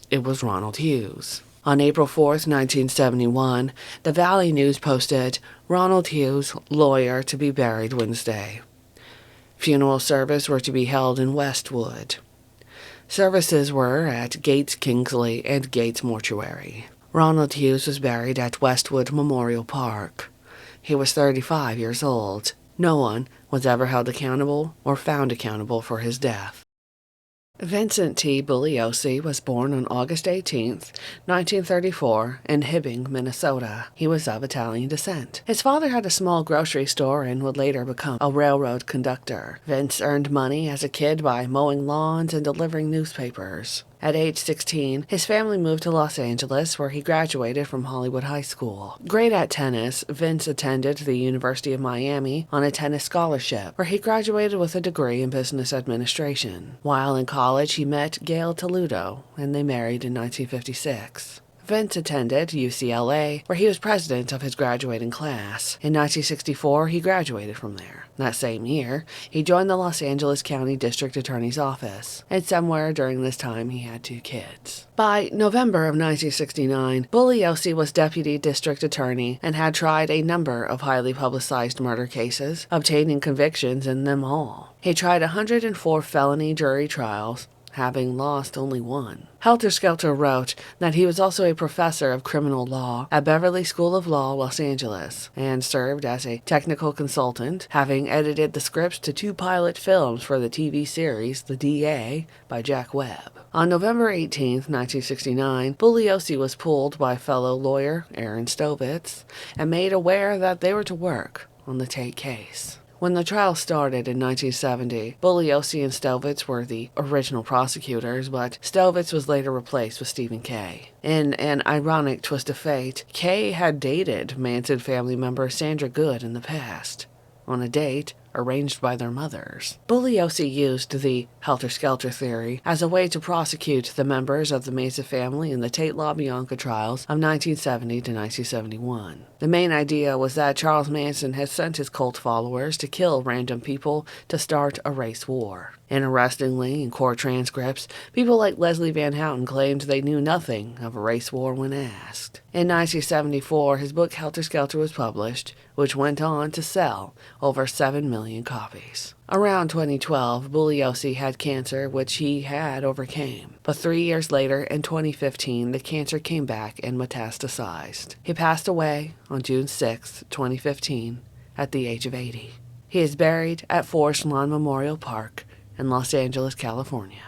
It was Ronald Hughes. On April 4th, 1971, the Valley News posted, "Ronald Hughes, lawyer, to be buried Wednesday." Funeral service were to be held in Westwood. Services were at Gates Kingsley and Gates Mortuary. Ronald Hughes was buried at Westwood Memorial Park. He was 35 years old. No one was ever held accountable or found accountable for his death. Vincent T. Bugliosi was born on August 18, 1934, in Hibbing, Minnesota. He was of Italian descent. His father had a small grocery store and would later become a railroad conductor. Vince earned money as a kid by mowing lawns and delivering newspapers. At age 16, his family moved to Los Angeles, where he graduated from Hollywood High School. Great at tennis, Vince attended the University of Miami on a tennis scholarship, where he graduated with a degree in business administration. While in college, he met Gail Toludo, and they married in 1956. Vince attended UCLA, where he was president of his graduating class. In 1964, he graduated from there. That same year, he joined the Los Angeles County District Attorney's Office, and somewhere during this time he had 2 kids. By November of 1969, Bugliosi was Deputy District Attorney and had tried a number of highly publicized murder cases, obtaining convictions in them all. He tried 104 felony jury trials, having lost only 1. Helter Skelter wrote that he was also a professor of criminal law at Beverly School of Law, Los Angeles, and served as a technical consultant, having edited the scripts to 2 pilot films for the TV series The DA by Jack Webb. On November 18, 1969, Bugliosi was pulled by fellow lawyer Aaron Stovitz and made aware that they were to work on the Tate case. When the trial started in 1970, Bugliosi and Stovitz were the original prosecutors, but Stovitz was later replaced with Stephen Kay. In an ironic twist of fate, Kay had dated Manson family member Sandra Good in the past, on a date arranged by their mothers. Bugliosi used the Helter-Skelter theory as a way to prosecute the members of the Manson family in the Tate LaBianca trials of 1970 to 1971. The main idea was that Charles Manson had sent his cult followers to kill random people to start a race war. Interestingly, in court transcripts, people like Leslie Van Houten claimed they knew nothing of a race war when asked. In 1974, his book Helter-Skelter was published, which went on to sell over 7 million copies. Around 2012, Bugliosi had cancer, which he had overcame. But 3 years later, in 2015, the cancer came back and metastasized. He passed away on June 6, 2015, at the age of 80. He is buried at Forest Lawn Memorial Park in Los Angeles, California.